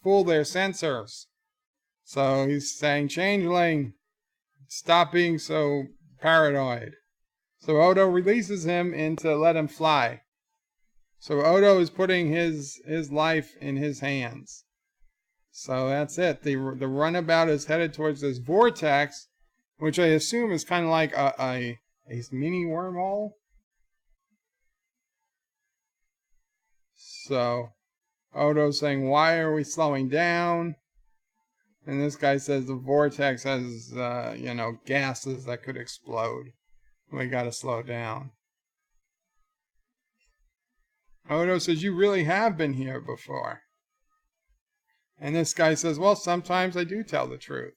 fool their sensors. So he's saying, Changeling, stop being so paranoid. So Odo releases him to let him fly. So Odo is putting his life in his hands. So that's it. The runabout is headed towards this vortex, which I assume is kind of like a mini wormhole. So Odo's saying, why are we slowing down? And this guy says the vortex has, gases that could explode. We gotta slow down. Odo says, you really have been here before. And this guy says, well, sometimes I do tell the truth.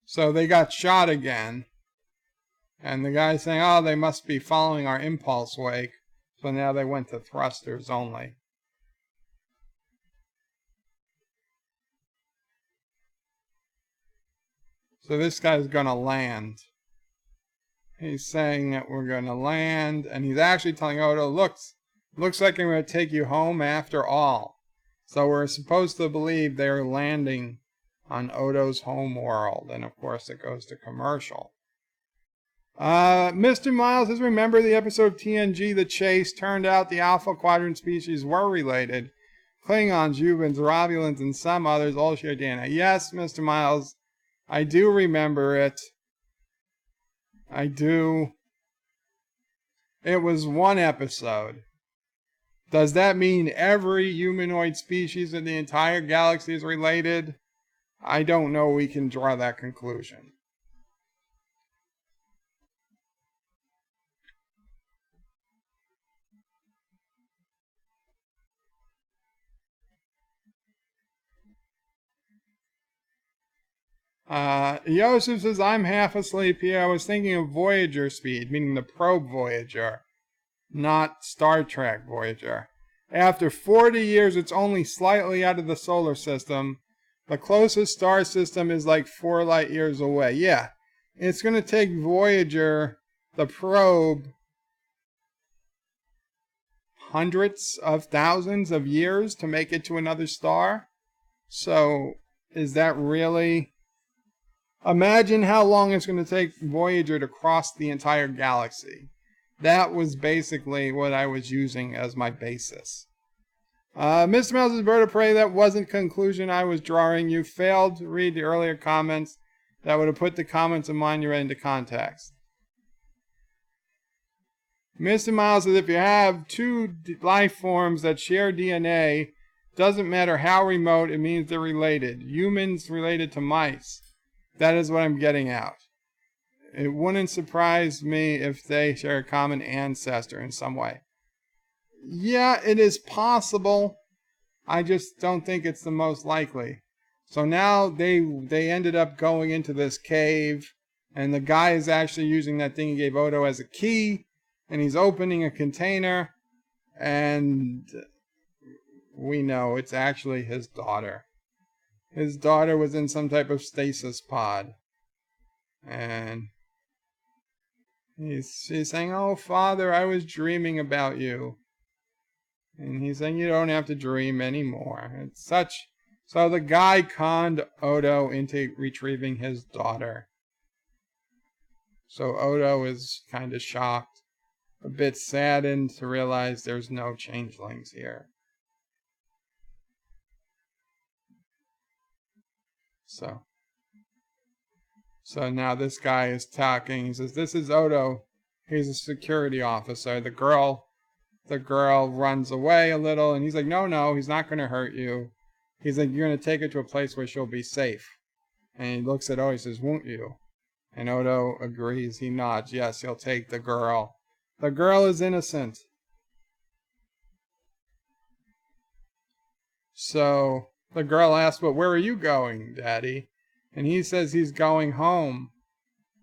So they got shot again. And the guy's saying, oh, they must be following our impulse wake. So now they went to thrusters only. So this guy's going to land. He's saying that we're going to land. And he's actually telling Odo, looks like I'm going to take you home after all. So we're supposed to believe they're landing on Odo's home world. And of course it goes to commercial. Mr. Miles says, remember the episode of TNG, The Chase? Turned out the Alpha Quadrant species were related. Klingons, Juvens, Romulans, and some others all share DNA. Yes, Mr. Miles, I do remember it. I do. It was one episode. Does that mean every humanoid species in the entire galaxy is related? I don't know we can draw that conclusion. Yosef says, I'm half asleep here. I was thinking of Voyager speed, meaning the probe Voyager, not Star Trek Voyager. After 40 years, it's only slightly out of the solar system. The closest star system is like 4 light years away. Yeah, it's going to take Voyager, the probe, hundreds of thousands of years to make it to another star. So, is that really... Imagine how long it's going to take Voyager to cross the entire galaxy. That was basically what I was using as my basis. Mr. Mouse's Bird of Prey, that wasn't conclusion I was drawing. You failed to read the earlier comments that would have put the comments of mine you read into context. Mr. Miles says, if you have two life forms that share DNA, doesn't matter how remote, it means they're related. Humans related to mice. That is what I'm getting at. It wouldn't surprise me if they share a common ancestor in some way. Yeah, it is possible. I just don't think it's the most likely. So now they ended up going into this cave, and the guy is actually using that thing he gave Odo as a key, and he's opening a container, and we know it's actually his daughter. His daughter was in some type of stasis pod. And she's saying, oh, Father, I was dreaming about you. And he's saying, you don't have to dream anymore. It's such... So the guy conned Odo into retrieving his daughter. So Odo is kind of shocked, a bit saddened to realize there's no changelings here. So now this guy is talking. He says, "This is Odo. He's a security officer." The girl runs away a little, and he's like, "No, he's not going to hurt you." He's like, "You're going to take her to a place where she'll be safe." And he looks at Odo, he says, "Won't you?" And Odo agrees. He nods. Yes, he'll take the girl. The girl is innocent. So the girl asks, "Well, where are you going, Daddy?" And he says he's going home.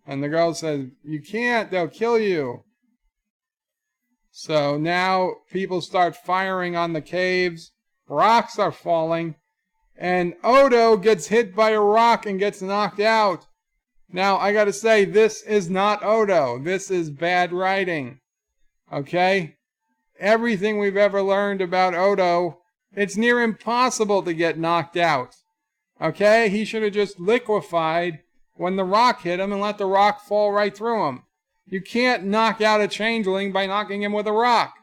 And the girl says, "You can't, they'll kill you." So now people start firing on the caves. Rocks are falling. And Odo gets hit by a rock and gets knocked out. Now, I gotta say, this is not Odo. This is bad writing. Okay? Everything we've ever learned about Odo, it's near impossible to get knocked out. Okay? He should have just liquefied when the rock hit him and let the rock fall right through him. You can't knock out a changeling by knocking him with a rock.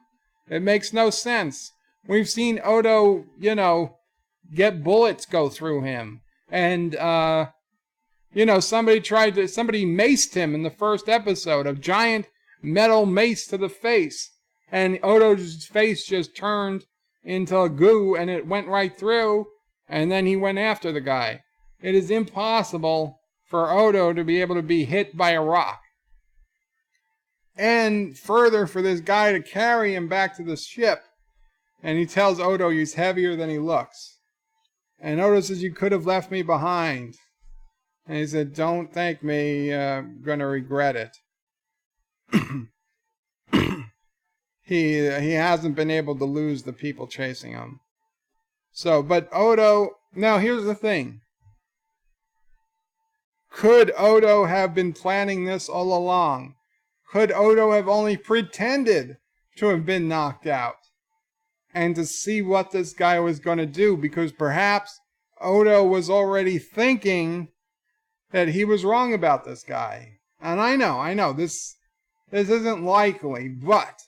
It makes no sense. We've seen Odo, get bullets go through him. And, somebody maced him in the first episode, a giant metal mace to the face. And Odo's face just turned into goo and it went right through. And then he went after the guy. It is impossible for Odo to be able to be hit by a rock. And further, for this guy to carry him back to the ship. And he tells Odo he's heavier than he looks. And Odo says, "You could have left me behind." And he said, "Don't thank me, I'm going to regret it." He hasn't been able to lose the people chasing him. So, but Odo, now here's the thing. Could Odo have been planning this all along? Could Odo have only pretended to have been knocked out? And to see what this guy was going to do, because perhaps Odo was already thinking that he was wrong about this guy. And I know, this isn't likely, but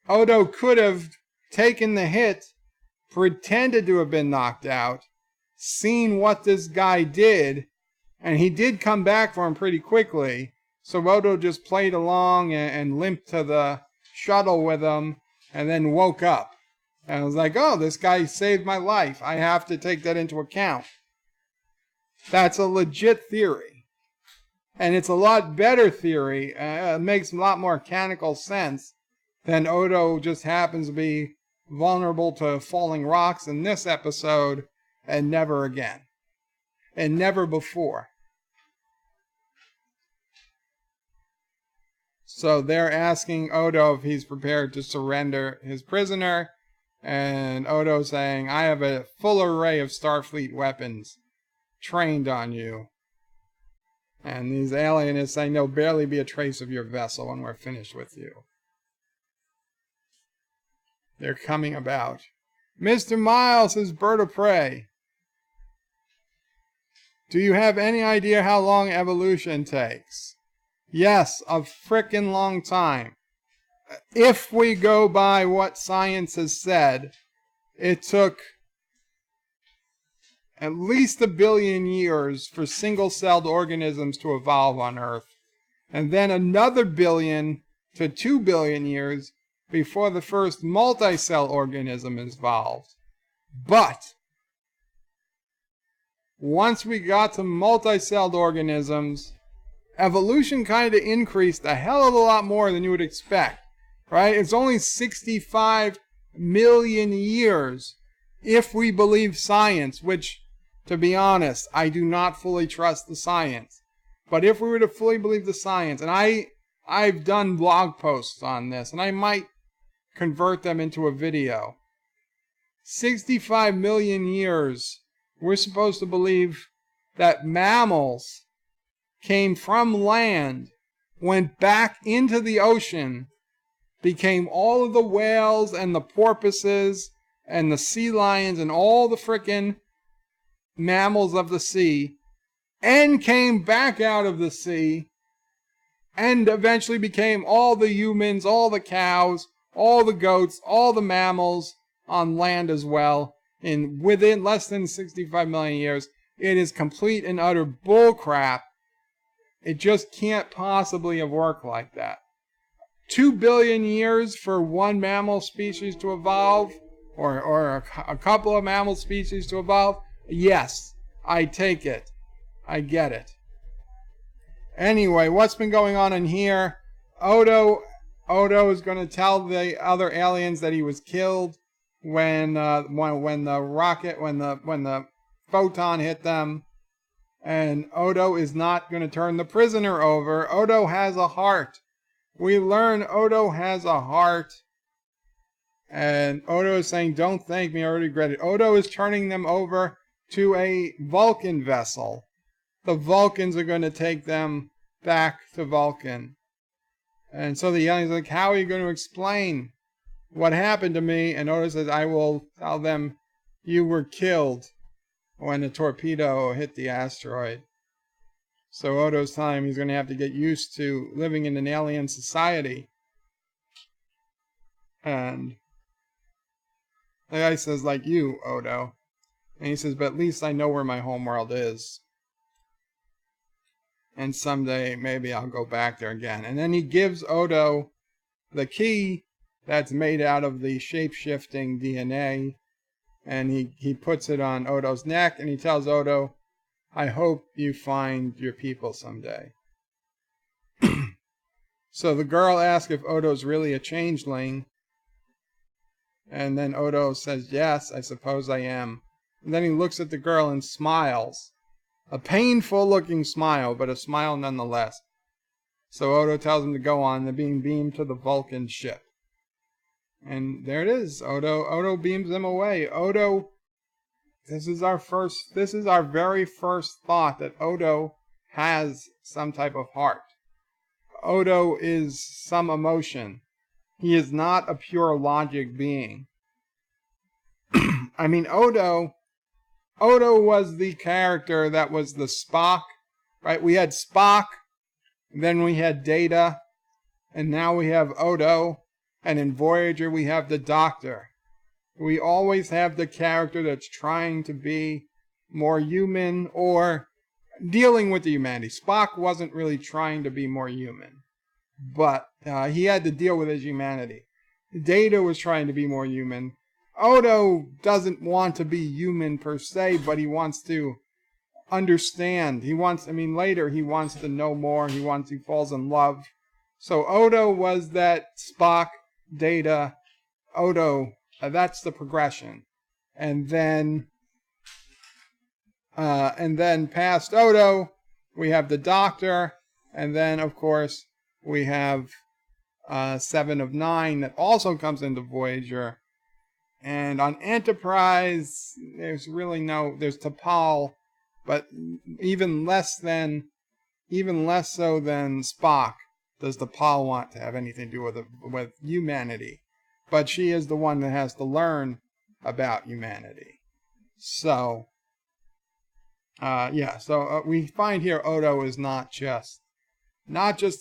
Odo could have taken the hit, pretended to have been knocked out, seen what this guy did, and he did come back for him pretty quickly. So Odo just played along and limped to the shuttle with him, and then woke up. And I was like, "Oh, this guy saved my life. I have to take that into account." That's a legit theory. And it's a lot better theory. It makes a lot more mechanical sense than Odo just happens to be vulnerable to falling rocks in this episode and never again. And never before. So they're asking Odo if he's prepared to surrender his prisoner. And Odo saying, "I have a full array of Starfleet weapons trained on you." And these alienists saying, "There'll barely be a trace of your vessel when we're finished with you." They're coming about. "Mr. Miles is bird of prey. Do you have any idea how long evolution takes?" Yes, a frickin' long time. If we go by what science has said, it took at least 1 billion years for single-celled organisms to evolve on Earth. And then another 1 billion to 2 billion years before the first multi-cell organism evolved. But once we got to multi-celled organisms, evolution kind of increased a hell of a lot more than you would expect, right? It's only 65 million years if we believe science, which, to be honest, I do not fully trust the science. But if we were to fully believe the science, and I've done blog posts on this, and I might convert them into a video. 65 million years, we're supposed to believe that mammals came from land, went back into the ocean, became all of the whales and the porpoises and the sea lions and all the frickin' mammals of the sea, and came back out of the sea, and eventually became all the humans, all the cows, all the goats, all the mammals on land as well. within less than 65 million years. It is complete and utter bullcrap. It just can't possibly have worked like that. 2 billion years for one mammal species to evolve, or a couple of mammal species to evolve? Yes, I take it. I get it. Anyway, what's been going on in here? Odo is going to tell the other aliens that he was killed when the photon hit them, and Odo is not going to turn the prisoner over. Odo has a heart. We learn Odo has a heart, and Odo is saying, "Don't thank me, I already regret it." Odo is turning them over to a Vulcan vessel. The Vulcans are going to take them back to Vulcan. And so the aliens are like, "How are you going to explain what happened to me?" And Odo says, "I will tell them you were killed when a torpedo hit the asteroid." So Odo's telling him he's going to have to get used to living in an alien society. And the guy says, "Like you, Odo." And he says, "But at least I know where my homeworld is. And someday maybe I'll go back there again." And then he gives Odo the key that's made out of the shape-shifting DNA. And he puts it on Odo's neck, and he tells Odo, "I hope you find your people someday." So the girl asks if Odo's really a changeling. And then Odo says, "Yes, I suppose I am." And then he looks at the girl and smiles. A painful looking smile, but a smile nonetheless. So Odo tells him to go on. They're being beamed to the Vulcan ship. And there it is. Odo beams them away. Odo, this is our very first thought that Odo has some type of heart. Odo is some emotion. He is not a pure logic being. I mean, Odo was the character that was the Spock, right? We had Spock, then we had Data, and now we have Odo, and in Voyager we have the Doctor. We always have the character that's trying to be more human or dealing with the humanity. Spock wasn't really trying to be more human, but he had to deal with his humanity. Data was trying to be more human. Odo doesn't want to be human per se, but he wants to understand. Later he wants to know more. He falls in love. So Odo was that Spock, Data, Odo. That's the progression. And then past Odo, we have the Doctor, and then of course we have 7 of 9 that also comes into Voyager. And on Enterprise, there's T'Pol, but even less so than Spock does T'Pol want to have anything to do with humanity. But she is the one that has to learn about humanity. So, we find here Odo is not just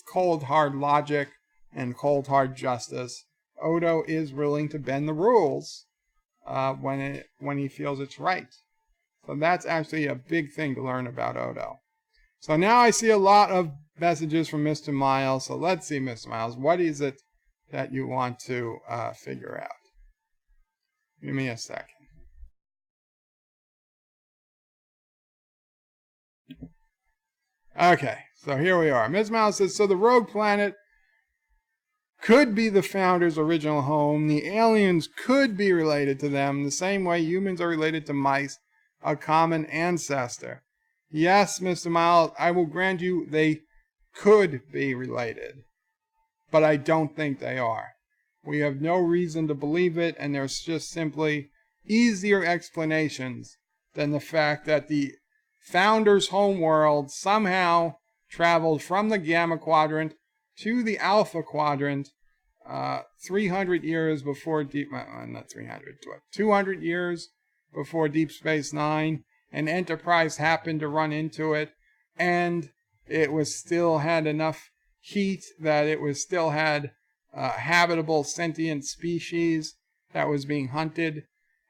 cold hard logic and cold hard justice. Odo is willing to bend the rules when he feels it's right. So that's actually a big thing to learn about Odo. So now I see a lot of messages from Mr. Miles. So let's see, Mr. Miles, what is it that you want to figure out? Give me a second. Okay, so here we are. Ms. Miles says, so the rogue planet could be the founder's original home. The aliens could be related to them the same way humans are related to mice, a common ancestor. Yes, Mr. Miles, I will grant you they could be related, but I don't think they are. We have no reason to believe it, and there's just simply easier explanations than the fact that the founder's homeworld somehow traveled from the Gamma Quadrant to the Alpha Quadrant 300 years before 200 years before Deep Space Nine, and Enterprise happened to run into it, and it was still had enough heat that it was still had habitable sentient species that was being hunted,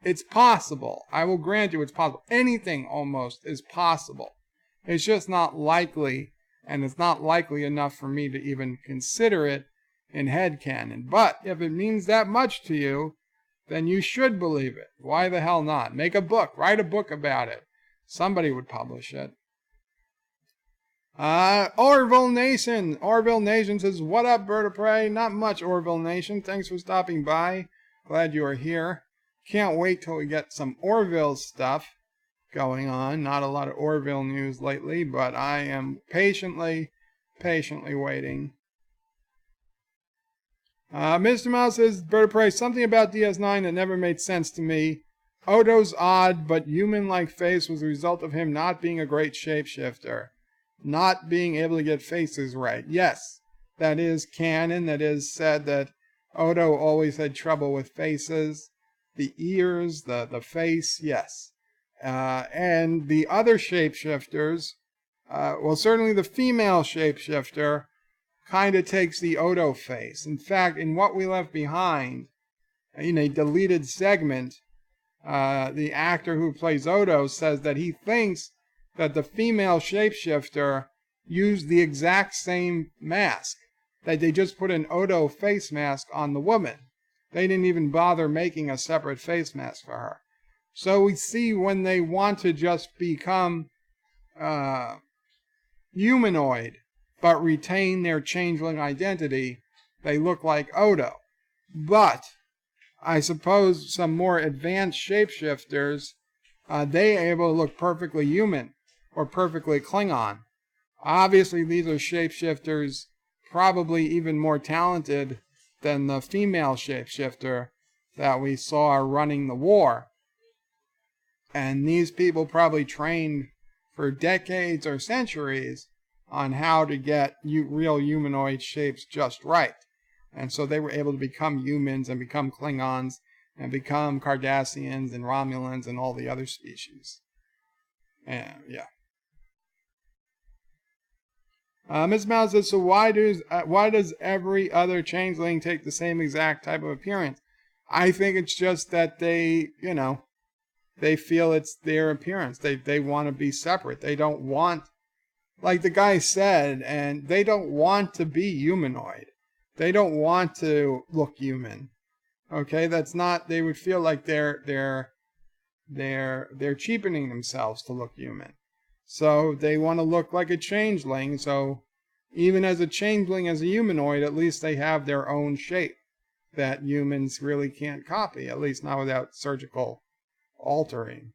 It's possible. I will grant you it's possible. Anything almost is possible. It's just not likely, and it's not likely enough for me to even consider it in headcanon. But if it means that much to you, then you should believe it. Why the hell not? Make a book. Write a book about it. Somebody would publish it. Orville Nation. Orville Nation says, what up, Bird of Prey? Not much, Orville Nation. Thanks for stopping by. Glad you are here. Can't wait till we get some Orville stuff going on. Not a lot of Orville news lately, but I am patiently waiting. Mr. Mouse says, Bird of Prey, something about DS9 that never made sense to me. Odo's odd but human-like face was the result of him not being a great shapeshifter. Not being able to get faces right. Yes, that is canon. That is said that Odo always had trouble with faces. The ears, the face, yes. And the other shapeshifters, well, certainly the female shapeshifter kind of takes the Odo face. In fact, in What We Left Behind, in a deleted segment, the actor who plays Odo says that he thinks that the female shapeshifter used the exact same mask, that they just put an Odo face mask on the woman. They didn't even bother making a separate face mask for her. So we see when they want to just become humanoid, but retain their changeling identity, they look like Odo. But I suppose some more advanced shapeshifters, they are able to look perfectly human or perfectly Klingon. Obviously, these are shapeshifters probably even more talented than the female shapeshifter that we saw running the war. And these people probably trained for decades or centuries on how to get real humanoid shapes just right. And so they were able to become humans and become Klingons and become Cardassians and Romulans and all the other species. And yeah. Ms. Mouse says, so why does every other changeling take the same exact type of appearance? I think it's just that they, they feel it's their appearance. They want to be separate. They don't want, like the guy said, and they don't want to be humanoid. They don't want to look human. Okay, that's not. They would feel like they're cheapening themselves to look human. So they want to look like a changeling. So even as a changeling, as a humanoid, at least they have their own shape that humans really can't copy. At least not without surgical altering.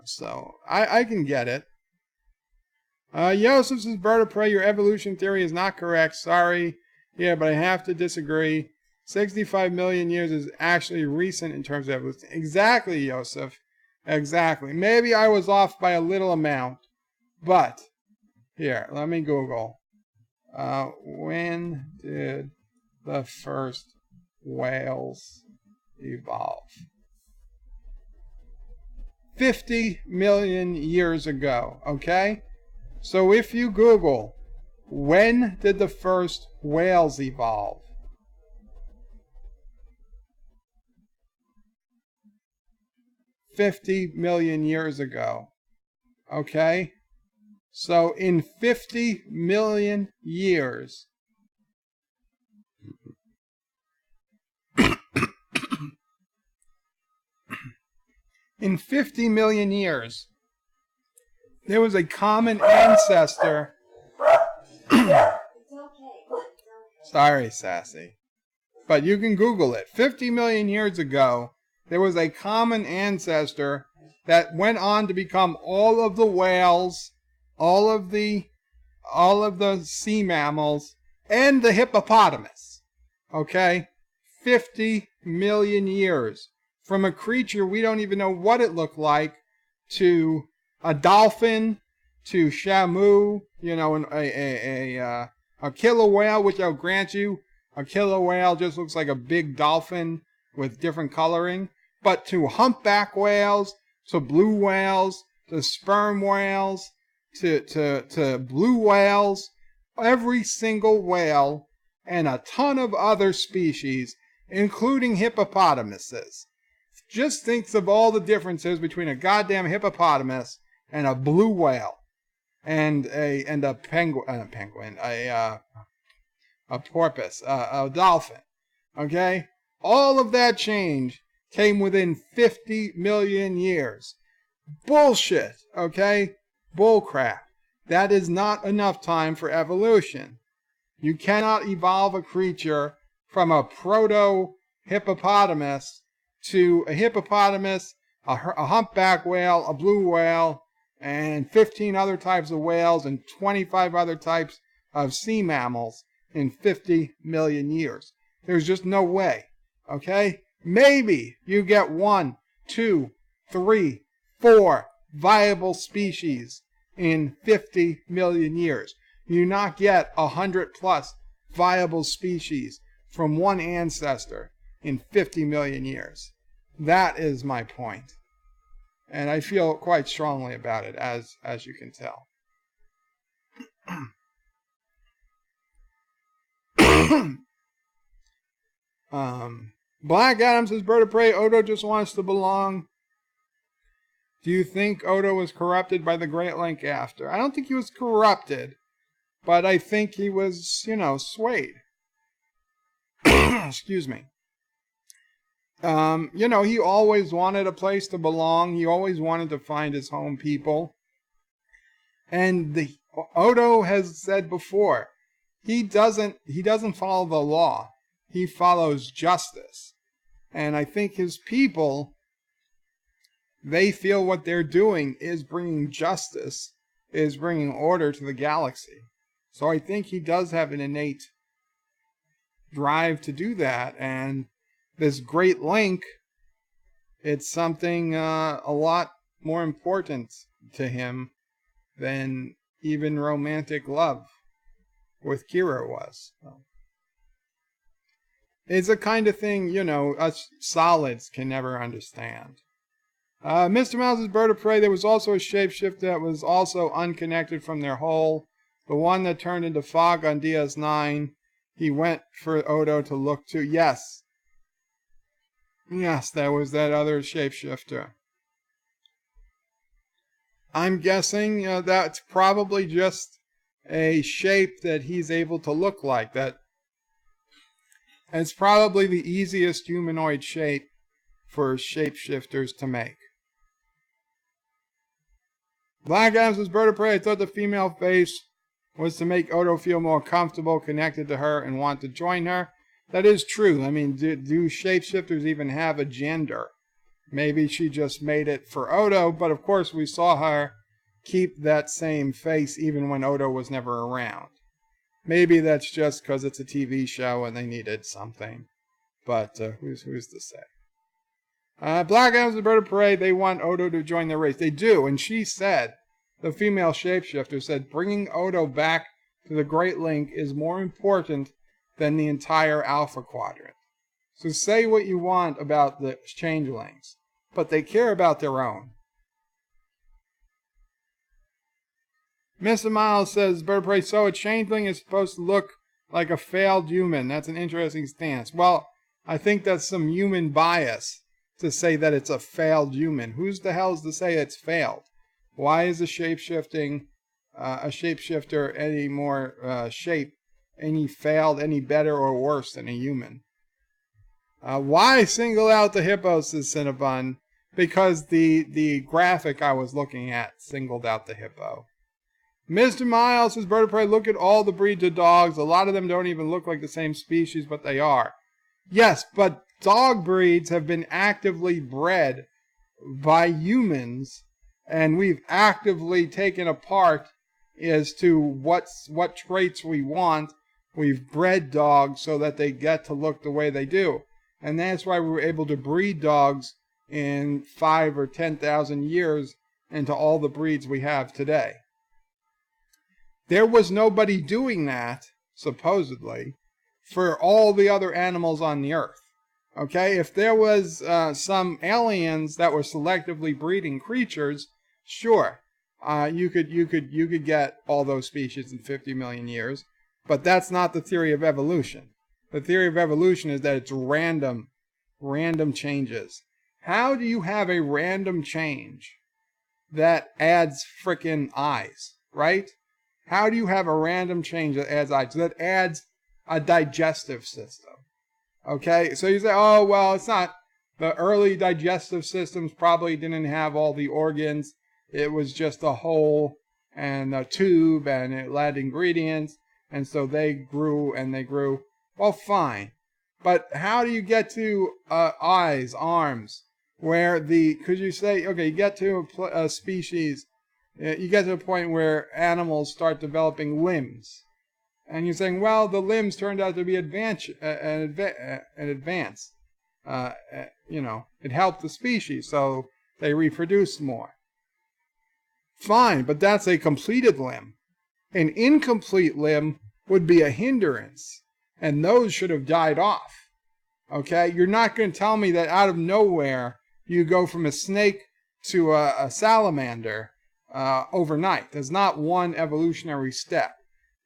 So I can get it. Yosef says, Bird of Prey, your evolution theory is not correct. Sorry. Yeah, but I have to disagree. 65 million years is actually recent in terms of evolution. Exactly, Yosef. Exactly. Maybe I was off by a little amount. But, here, let me Google. When did the first whales evolve? 50 million years ago, okay? So if you Google, when did the first whales evolve? $50 million years ago. Okay? So in 50 million years, in 50 million years, there was a common ancestor. Sorry, Sassy. But you can Google it. 50 million years ago, there was a common ancestor that went on to become all of the whales, all of the sea mammals, and the hippopotamus. Okay? 50 million years. From a creature we don't even know what it looked like, to a dolphin, to Shamu, a killer whale, which I'll grant you, a killer whale just looks like a big dolphin with different coloring. But to humpback whales, to blue whales, to sperm whales, to blue whales, every single whale, and a ton of other species, including hippopotamuses. Just think of all the differences between a goddamn hippopotamus and a blue whale and a penguin, a porpoise, a dolphin. Okay? All of that change came within 50 million years. Bullshit, okay? Bullcrap. That is not enough time for evolution. You cannot evolve a creature from a proto-hippopotamus to a hippopotamus, a humpback whale, a blue whale, and 15 other types of whales and 25 other types of sea mammals in 50 million years. There's just no way, okay? Maybe you get 1, 2, 3, 4 viable species in 50 million years. You do not get 100 plus viable species from one ancestor in 50 million years. That is my point. And I feel quite strongly about it, as you can tell. Black Adam says, Bird of Prey, Odo just wants to belong. Do you think Odo was corrupted by the Great Link after? I don't think he was corrupted, but I think he was, swayed. Excuse me. He always wanted a place to belong. He always wanted to find his home people. And Odo has said before, he doesn't follow the law. He follows justice. And I think his people, they feel what they're doing is bringing justice, is bringing order to the galaxy. So I think he does have an innate drive to do that. And this Great Link, it's something a lot more important to him than even romantic love with Kira was. It's a kind of thing, us solids can never understand. Mr. Mouse's Bird of Prey, there was also a shapeshifter that was also unconnected from their whole. The one that turned into fog on DS9, he went for Odo to look to. Yes. Yes, that was that other shapeshifter. I'm guessing that's probably just a shape that he's able to look like. That it's probably the easiest humanoid shape for shapeshifters to make. Black Adams was Bird of Prey. I thought the female face was to make Odo feel more comfortable, connected to her, and want to join her. That is true. I mean, do shapeshifters even have a gender? Maybe she just made it for Odo, but of course we saw her keep that same face even when Odo was never around. Maybe that's just because it's a TV show and they needed something. But who's to say? Black Adams and Bird of Prey, they want Odo to join their race. They do, and she said, the female shapeshifter said, bringing Odo back to the Great Link is more important than the entire Alpha Quadrant. So say what you want about the changelings, but they care about their own. Mr. Miles says, Bird of Prey, so a changeling is supposed to look like a failed human. That's an interesting stance. Well, I think that's some human bias to say that it's a failed human. Who's the hell's to say it's failed? Why is a shapeshifter any more any failed any better or worse than a human? Why single out the hippos, says Cinnabon? Because the graphic I was looking at singled out the hippo. Mr. Miles says, Bird of Prey, look at all the breeds of dogs. A lot of them don't even look like the same species, but they are. Yes, but dog breeds have been actively bred by humans, and we've actively taken apart as to what traits we want. We've bred dogs so that they get to look the way they do. And that's why we were able to breed dogs in 5,000 or 10,000 years into all the breeds we have today. There was nobody doing that, supposedly, for all the other animals on the earth. Okay, if there was some aliens that were selectively breeding creatures, sure, you could get all those species in 50 million years, but that's not the theory of evolution. The theory of evolution is that it's random changes How do you have a random change that adds frickin' eyes, right? How do you have a random change that adds eyes? That adds a digestive system. Okay, so you say, oh, well, it's not. The early digestive systems probably didn't have all the organs. It was just a hole and a tube, and it had ingredients, and so they grew and they grew. Well, fine. But how do you get to eyes, arms, where could you say, okay, you get to a species, you get to a point where animals start developing limbs. And you're saying, well, the limbs turned out to be advanced. It helped the species, so they reproduced more. Fine, but that's a completed limb. An incomplete limb would be a hindrance, and those should have died off. Okay, you're not going to tell me that out of nowhere you go from a snake to a salamander overnight. There's not one evolutionary step.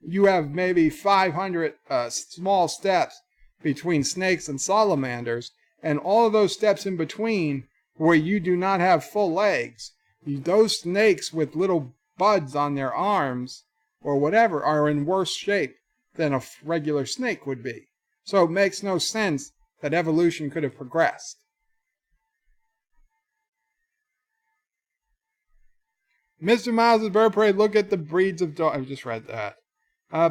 You have maybe 500 small steps between snakes and salamanders, and all of those steps in between where you do not have full legs, those snakes with little buds on their arms or whatever are in worse shape than a regular snake would be. So it makes no sense that evolution could have progressed. Mr. Miles' Bird Parade, look at the breeds of dogs. I just read that.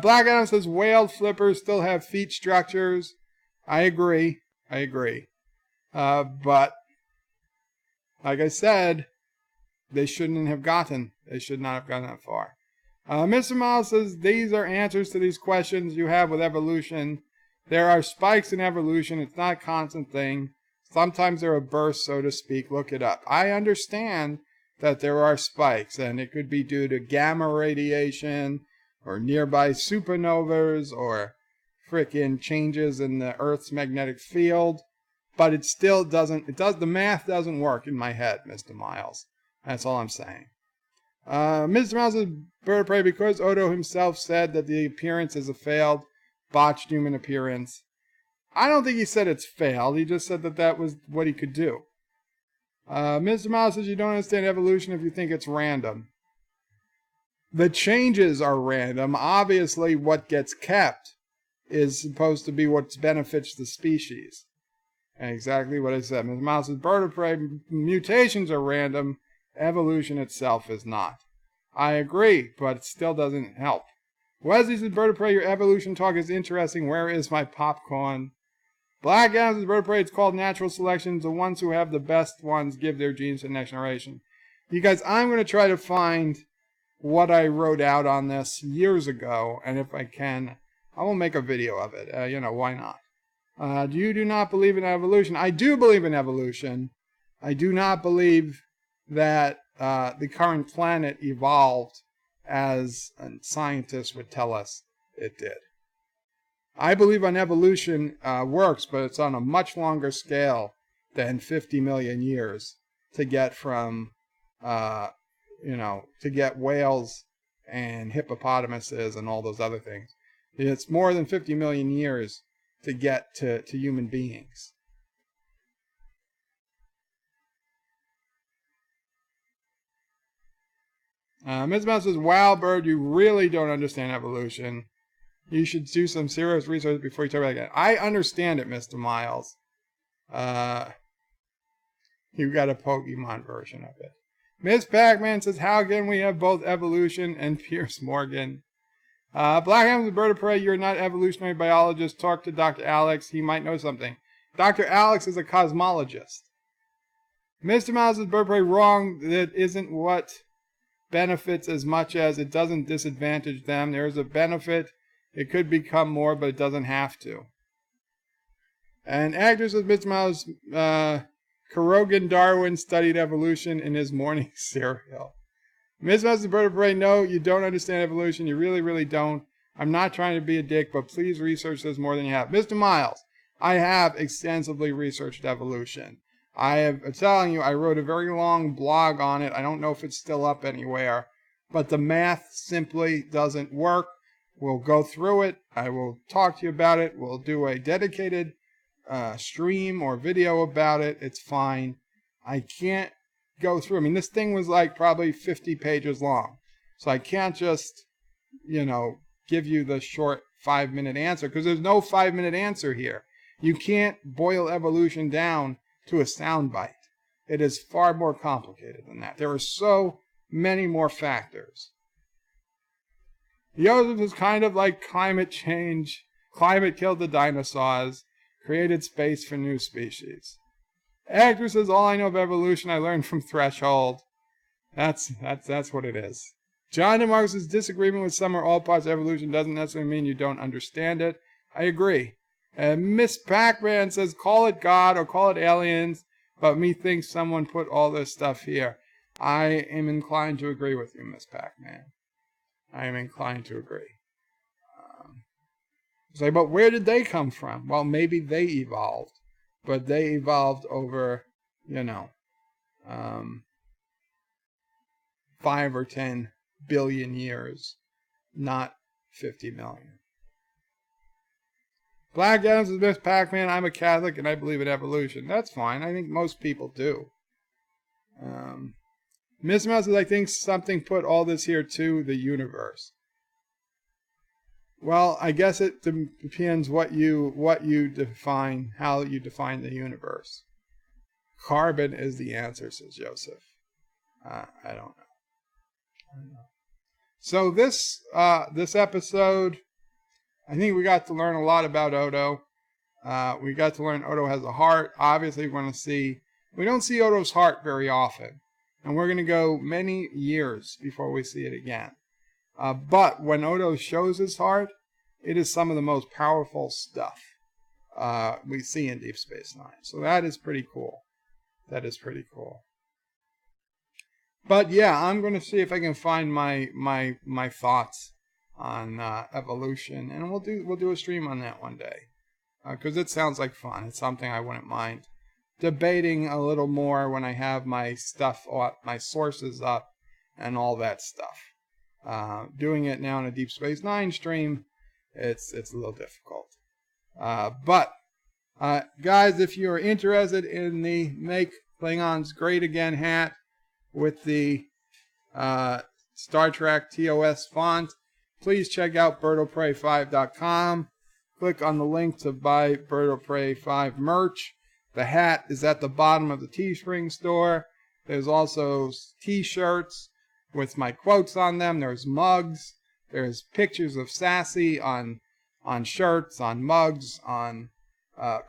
Black Adam says whale flippers still have feet structures. I agree. But like I said, they should not have gotten that far. Mr. Miles says these are answers to these questions you have with evolution. There are spikes in evolution. It's not a constant thing. Sometimes there are bursts, so to speak. Look it up. I understand that there are spikes, and it could be due to gamma radiation or nearby supernovas or frickin' changes in the Earth's magnetic field. But it still doesn't, the math doesn't work in my head, Mr. Miles. That's all I'm saying. Mr. Miles' Bird of Prey, because Odo himself said that the appearance is a failed, botched human appearance. I don't think he said it's failed. He just said that that was what he could do. Mr. Miles says you don't understand evolution if you think it's random. The changes are random. Obviously, what gets kept is supposed to be what benefits the species. And exactly what I said. Mr. Miles says Bird of Prey, mutations are random. Evolution itself is not. I agree, but it still doesn't help. Wesley says, Bird of Prey, your evolution talk is interesting. Where is my popcorn? Black Adam says, Bird of Prey, it's called natural selection. The ones who have the best ones give their genes to the next generation. You guys, I'm going to try to find what I wrote out on this years ago, and if I can, I will make a video of it. Why not? You do not believe in evolution. I do believe in evolution. I do not believe that the current planet evolved as scientists would tell us it did. I believe on evolution works, but it's on a much longer scale than 50 million years to get from, to get whales and hippopotamuses and all those other things. It's more than 50 million years to get to human beings. Ms. Mouse says, wow, Bird, you really don't understand evolution. You should do some serious research before you talk about it again. I understand it, Mr. Miles. You got a Pokemon version of it. Miss Pac-Man says, how can we have both evolution and Pierce Morgan? Black Ham's Bird of Prey, you're not an evolutionary biologist. Talk to Dr. Alex. He might know something. Dr. Alex is a cosmologist. Mr. Miles' Bird of Prey, wrong. That isn't what benefits as much as it doesn't disadvantage them. There is a benefit. It could become more, but it doesn't have to. And actor says, Mr. Miles, Kurogan Darwin studied evolution in his morning cereal. Ms. Miles' Bird of Prey, no, you don't understand evolution. You really, really don't. I'm not trying to be a dick, but please research this more than you have. Mr. Miles, I have extensively researched evolution. I'm telling you, I wrote a very long blog on it. I don't know if it's still up anywhere, but the math simply doesn't work. We'll go through it. I will talk to you about it. We'll do a dedicated stream or video about it. It's fine. I can't go through. I mean, this thing was like probably 50 pages long. So I can't just, give you the short 5-minute answer, because there's no 5-minute answer here. You can't boil evolution down to a soundbite. It is far more complicated than that. There are so many more factors. Joseph is kind of like climate change. Climate killed the dinosaurs, created space for new species. Actor says, all I know of evolution I learned from Threshold. That's what it is. John DeMarco says, disagreement with some or all parts of evolution doesn't necessarily mean you don't understand it. I agree. Miss Pac-Man says, call it God or call it aliens, but me thinks someone put all this stuff here. I am inclined to agree with you, Miss Pac-Man. I am inclined to agree. Say, but where did they come from? Well, maybe they evolved, but they evolved over, 5 or 10 billion years, not 50 million. Black Adams is Miss Pac-Man. I'm a Catholic and I believe in evolution. That's fine. I think most people do. Miss Mouse says, I think something put all this here to the universe. Well, I guess it depends what you define, how you define the universe. Carbon is the answer, says Joseph. I don't know. So this episode, I think we got to learn a lot about Odo. We got to learn Odo has a heart. Obviously, we don't see Odo's heart very often. And we're going to go many years before we see it again. But when Odo shows his heart, it is some of the most powerful stuff we see in Deep Space Nine. So that is pretty cool. But yeah, I'm going to see if I can find my thoughts on evolution, and we'll do a stream on that one day, because it sounds like fun. It's something I wouldn't mind debating a little more when I have my stuff, my sources up, and all that stuff. Doing it now in a Deep Space Nine stream, it's a little difficult. But guys, if you're interested in the Make Klingons Great Again hat with the Star Trek TOS font, please check out birdofprey5.com. Click on the link to buy Bird of Prey 5 merch. The hat is at the bottom of the Teespring store. There's also t-shirts with my quotes on them. There's mugs. There's pictures of Sassy on shirts, on mugs, on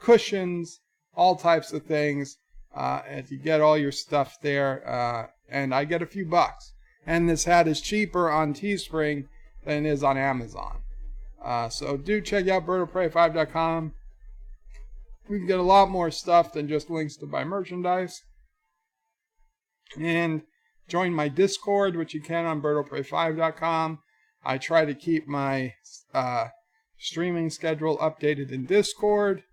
cushions, all types of things. And you get all your stuff there, and I get a few bucks. And this hat is cheaper on Teespring than it is on Amazon. So do check out birdofprey5.com. We can get a lot more stuff than just links to buy merchandise. And join my Discord, which you can on birdofprey5.com. I try to keep my streaming schedule updated in Discord.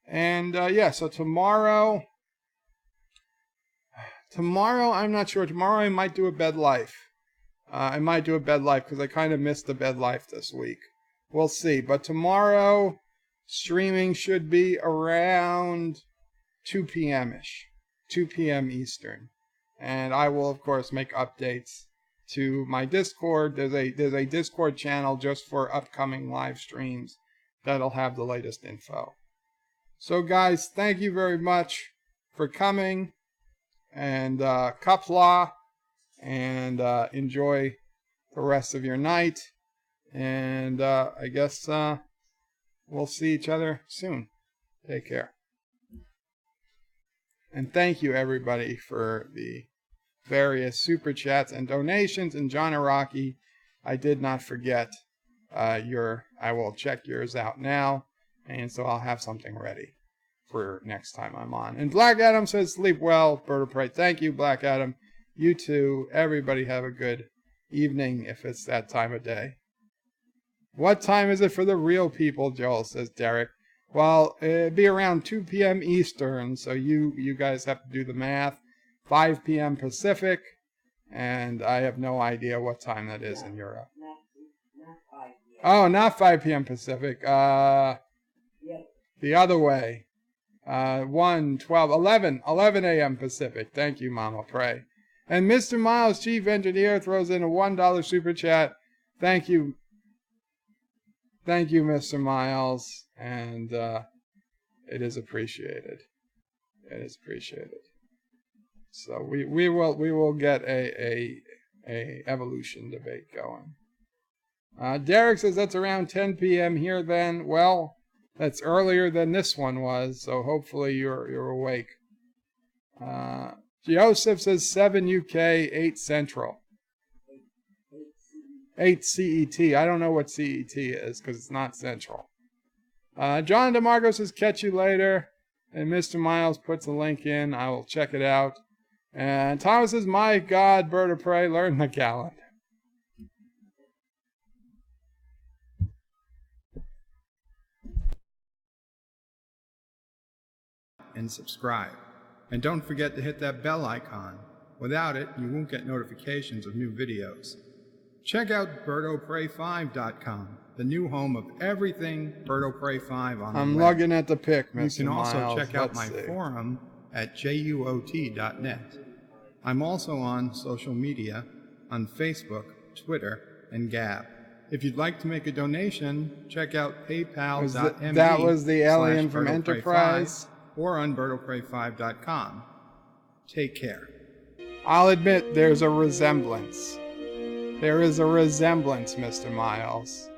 And so tomorrow, I'm not sure. Tomorrow I might do a bed life. Because I kind of missed the bed life this week. We'll see. But tomorrow, streaming should be around 2 p.m.-ish. 2 p.m. Eastern. And I will, of course, make updates to my Discord. There's a Discord channel just for upcoming live streams that'll have the latest info. So, guys, thank you very much for coming. And Qapla. And enjoy the rest of your night. And I guess we'll see each other soon. Take care. And thank you, everybody, for the various super chats and donations. And John Araki, I did not forget I will check yours out now. And so I'll have something ready for next time I'm on. And Black Adam says, sleep well, Bird of Prey. Thank you, Black Adam. You too. Everybody have a good evening if it's that time of day. What time is it for the real people, Joel, says Derek. Well, it'd be around 2 p.m. Eastern, so you guys have to do the math. 5 p.m. Pacific, and I have no idea what time that is in Europe. Not 5 p.m. Oh, not 5 p.m. Pacific. The other way. 1, 12, 11 a.m. Pacific. Thank you, Mama Pray. And Mr. Miles, Chief Engineer, throws in a $1 super chat. Thank you. Thank you, Mr. Miles. And it is appreciated. It is appreciated. So we will get a evolution debate going. Derek says that's around 10 p.m. here then. Well, that's earlier than this one was, so hopefully you're awake. Joseph says 7 UK, 8 Central. 8 CET. I don't know what CET is because it's not Central. John DeMarco says catch you later. And Mr. Miles puts a link in. I will check it out. And Thomas says, my God, Bird of Prey, learn the calendar. And subscribe. And don't forget to hit that bell icon. Without it, you won't get notifications of new videos. Check out BirdoPrey5.com, the new home of everything Birdo Prey 5 on the web. I'm logging at the pic, Mr. You can also Miles. check out my forum at juot.net. I'm also on social media on Facebook, Twitter, and Gab. If you'd like to make a donation, check out paypal.me. That was the alien from Enterprise. Or on BirdoPrey5.com. Take care. I'll admit there's a resemblance. There is a resemblance, Mr. Miles.